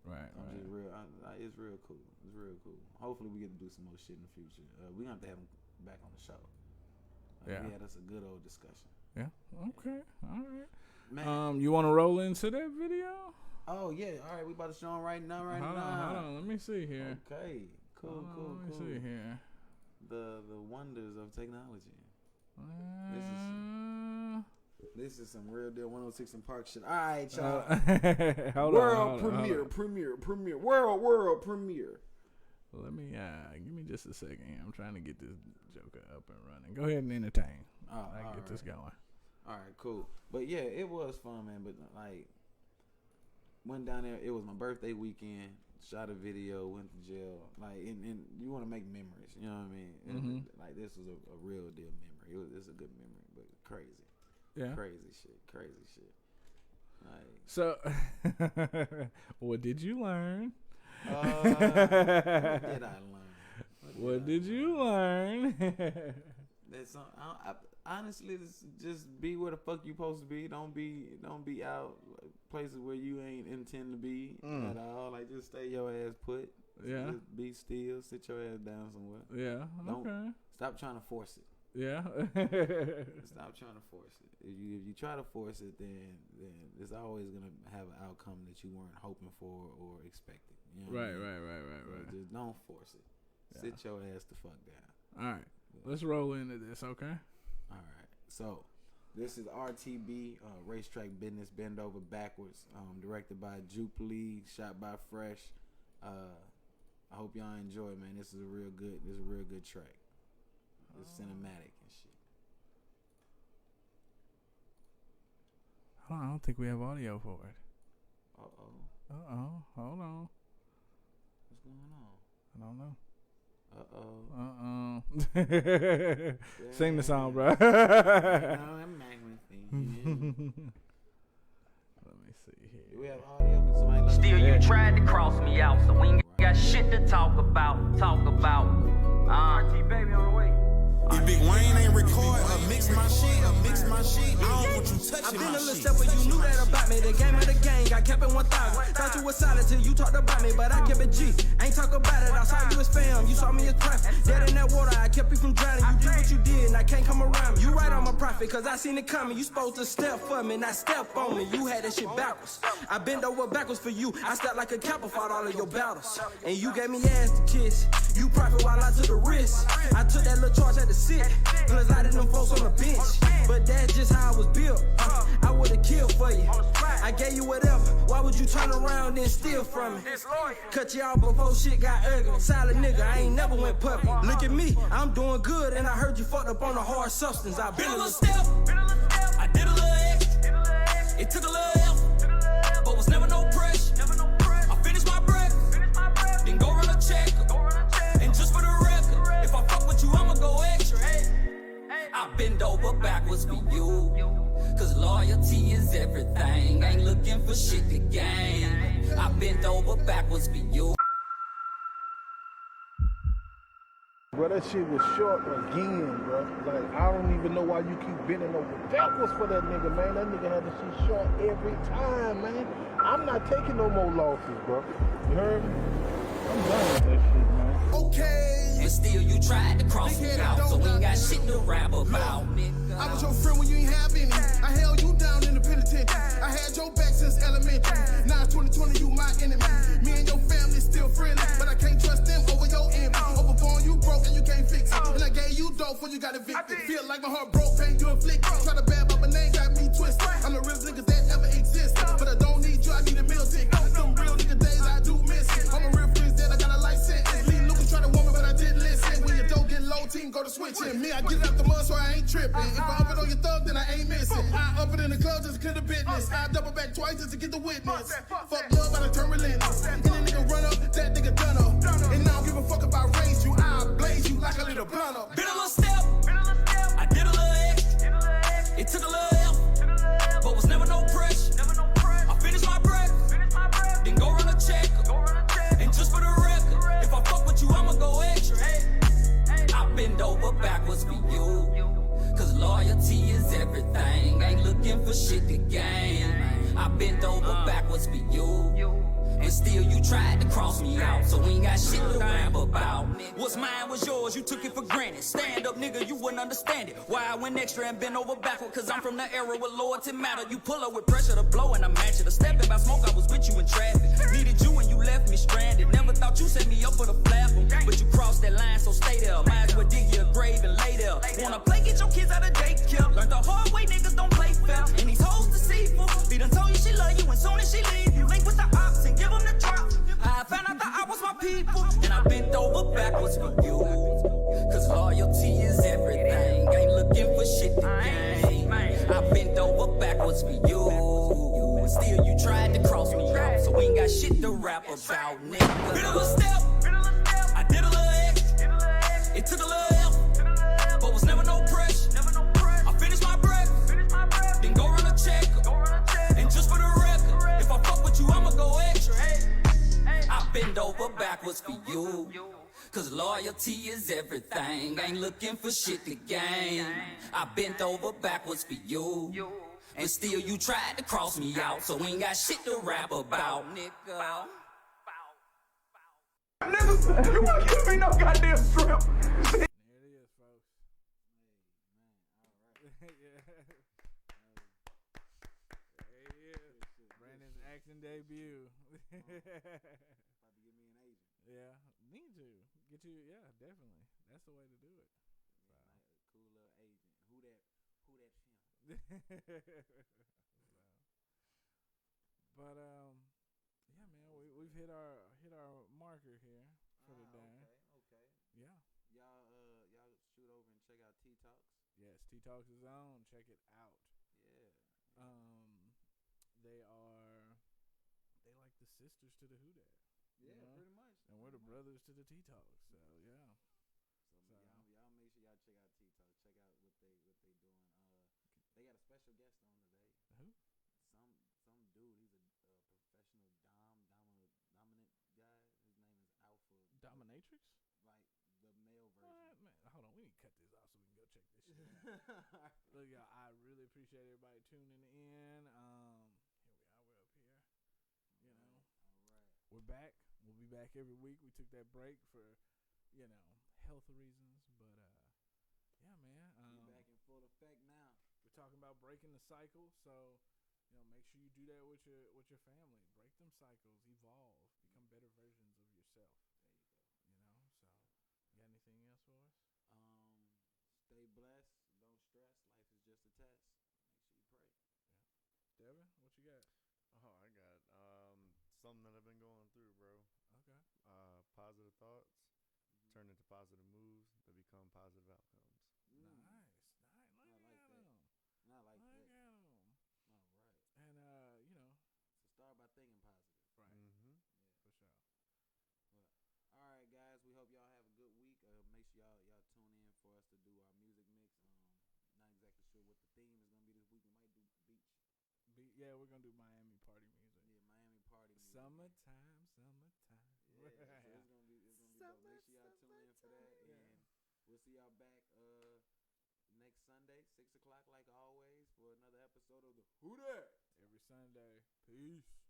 I'm just real. It's real cool. It's real cool. Hopefully we get to do some more shit in the future. We're gonna have to have him back on the show. Yeah, that's a good old discussion. Yeah. Okay. All right. Man. You want to roll into that video? Oh yeah. All right. We about to show him right now. Hold on. Let me see here. Okay. Cool. Let me see here. The wonders of technology. This is some real deal 106 and Park shit. All right, y'all. World premiere. World premiere. Let me give me just a second here. I'm trying to get this joker up and running. Go ahead and entertain. I get this going. All right, cool. But yeah, it was fun, man. But like, went down there. It was my birthday weekend. Shot a video. Went to jail. Like, and you want to make memories. You know what I mean? Like, this was a real deal memory. It's a good memory, but crazy. Yeah. Crazy shit. Like, so, what did you learn? What did I learn? What did you learn? That's honestly, just be where the fuck you supposed to be. Don't be out places where you ain't intend to be at all. Like, just stay your ass put. Yeah. Just be still. Sit your ass down somewhere. Yeah. Okay. Stop trying to force it. Yeah. Stop trying to force it. If you try to force it, then it's always gonna have an outcome that you weren't hoping for or expecting. You know Right. So just don't force it. Yeah. Sit your ass the fuck down. All right. Let's roll into this, okay? All right. So this is RTB, Racetrack Business, Bend Over Backwards, directed by Jupe Lee, shot by Fresh. I hope y'all enjoy it, man. This is a real good track. It's cinematic and shit. I don't think we have audio for it. Uh-oh. Hold on. What's going on? I don't know. Sing the song, bro. Let me see here. Do we have audio? Can somebody let Still, you tried to cross me out, so we ain't got shit to talk about. RT baby on the way. If Big Wayne ain't record or mix my shit, I don't want you touching I've been my a little shit. step where you knew that about me. The game of the gang, I kept it 1,000. Thought you was solid till you talked about me, but I kept it G. Ain't talk about it, I saw you as fam. You saw me as prophet. Dead in that water, I kept you from drowning. You did what you did, and I can't come around me. You right, I'm a prophet, cause I seen it coming. You supposed to step for me, not step on me. You had that shit backwards. I bend over backwards for you. I stepped like a Kappa, fought all of your battles. And you gave me ass to kiss. You profit while I took a risk. I took that little charge at the sit. Plus I did them folks on the bench. But that's just how I was built. I would've killed for you. I gave you whatever. Why would you turn around and steal from me? Cut you off before shit got ugly. Solid nigga, I ain't never went puppy. Look at me, I'm doing good, and I heard you fucked up on a hard substance. I been a little step. I did a little extra. It took a little effort, but was never no pressure. I finished my breakfast, then go run a check. And just for the record, if I fuck with you, I'ma go extra. I bend over backwards for you. everything. Ain't looking for shit to gain. I bent over backwards for you. Bro, that shit was short again, bro. Like, I don't even know why you keep bending over backwards for that nigga, man. That nigga had the shit short every time, man. I'm not taking no more losses, bro. You heard me? I'm done with that shit, man. Okay. And still you tried to cross me out, so we ain't got shit to rap about, nigga. I was your friend when you ain't have any. I held you down in the penitentiary. I had your back since elementary. Now it's 2020, you my enemy. Me and your family still friendly, but I can't trust them over your envy. Overborn, you broke and you can't fix it. And I gave you dope when you got evicted. Feel like my heart broke, pain you afflicted. Try to bad, but my name got me twisted. I'm the realest nigga that ever existed, but I don't need you, I need a meal ticket. Some real nigga days I do miss it. I'm a real friends that I got a license. Lean Lucas try to warn me, but I didn't listen. When your dough get low, team go to switching. Me, I get it out the mud, so I ain't tripping. If I up it on your thumb, then I ain't missing. I up it in the club just to clear the business. I double back twice just to get the witness. Fuck love, I done turn relentless. And that nigga run up, that nigga done up. And I don't give a fuck about race, you. I blaze you like a little blunt up. Been a little step, I did a little extra. It took a little effort, but was never no pressure. I finished my breakfast, then go run a check. And just for the record, if I fuck with you, I'ma go extra. I bend over backwards for you, cause loyalty is everything. Ain't looking for shit to gain. I bent over backwards for you, and still you tried to cross me out, so we ain't got shit to rap about. What's mine was yours, you took it for granted. Stand up, nigga, you wouldn't understand it. Why I went extra and bent over backward, cause I'm from the era where loyalty matter. You pull up with pressure to blow and I match it. A step if I smoke, I was with you in traffic. Needed you and you left me stranded. Never thought you set me up for the flap, but you crossed that line, so stay there. Might as well dig you a grave and lay there. Wanna play, get your kids out of daycare. Learned the hard way, niggas don't play fair. And these hoes deceitful. Be done told you she love you, and soon as she leave, you link with the ops and give them the drop. I found out that I was my people, and I bent over backwards for you, cause loyalty is everything. Ain't looking for shit to gain. I bent over backwards for you, still you tried to cross me out, so we ain't got shit to rap about, nigga. Been a little step, I did a little extra. It took a little effort, but was never no pressure. I finished my breakfast, then go run a check. And just for the record, if I fuck with you, I'ma go extra. I bend over backwards for you, cause loyalty is everything. Ain't looking for shit to gain. I bent over backwards for you, and still you tried to cross me out, so we ain't got shit to rap about, nigga. Niggas, you wanna give me no goddamn strip? There it is, folks. Yeah. There he is. Brandon's acting debut. About to get me an agent. Yeah, need to get you. Yeah, definitely. That's the way to do it. Cool little agent. Who that film? But yeah, man, we've hit our marker here for the day. Okay. Yeah. Y'all shoot over and check out T Talks. Yes, T Talks is on. Check it out. Yeah. They like the sisters to the WhoDat. Yeah, you know? pretty much. And we're the brothers to the T Talks. So yeah. So y'all make sure y'all check out T Talks. Check out what they doing. They got a special guest on today. Who? Some dude. He's a professional dominant guy. His name is Alpha. Dominatrix? Like the male version. What? Man, hold on. We need to cut this off so we can go check this shit out. Look, y'all, I really appreciate everybody tuning in. Here we are. We're up here. You know. All right. We're back. We'll be back every week. We took that break for, health reasons. But, yeah, man. We're back in full effect now. We're talking about breaking the cycle. So, make sure you do that with your family. Break them cycles. Evolve. Become better versions of yourself. There you go. So, you got anything else for us? Stay blessed. Don't stress. Life is just a test. Make sure you pray. Yeah. Devin, what you got? Oh, I got something that I've been going through, bro. Okay. Positive thoughts turn into positive moves that become positive outcomes. Nice. Look I like at that. him. I like that. Look at him. All right. And So start by thinking positive. right. Mm-hmm. For sure. All right, guys. We hope y'all have a good week. Make sure y'all tune in for us to do our music mix. Not exactly sure what the theme is gonna be this week. We might do beach. Yeah, we're gonna do Miami party music. Yeah, Miami party music. Summertime. Yeah, so it's gonna be dope. Make sure y'all tune in for that, and we'll see y'all back next Sunday, 6 o'clock, like always, for another episode of the WhoDat. Every Sunday. Peace.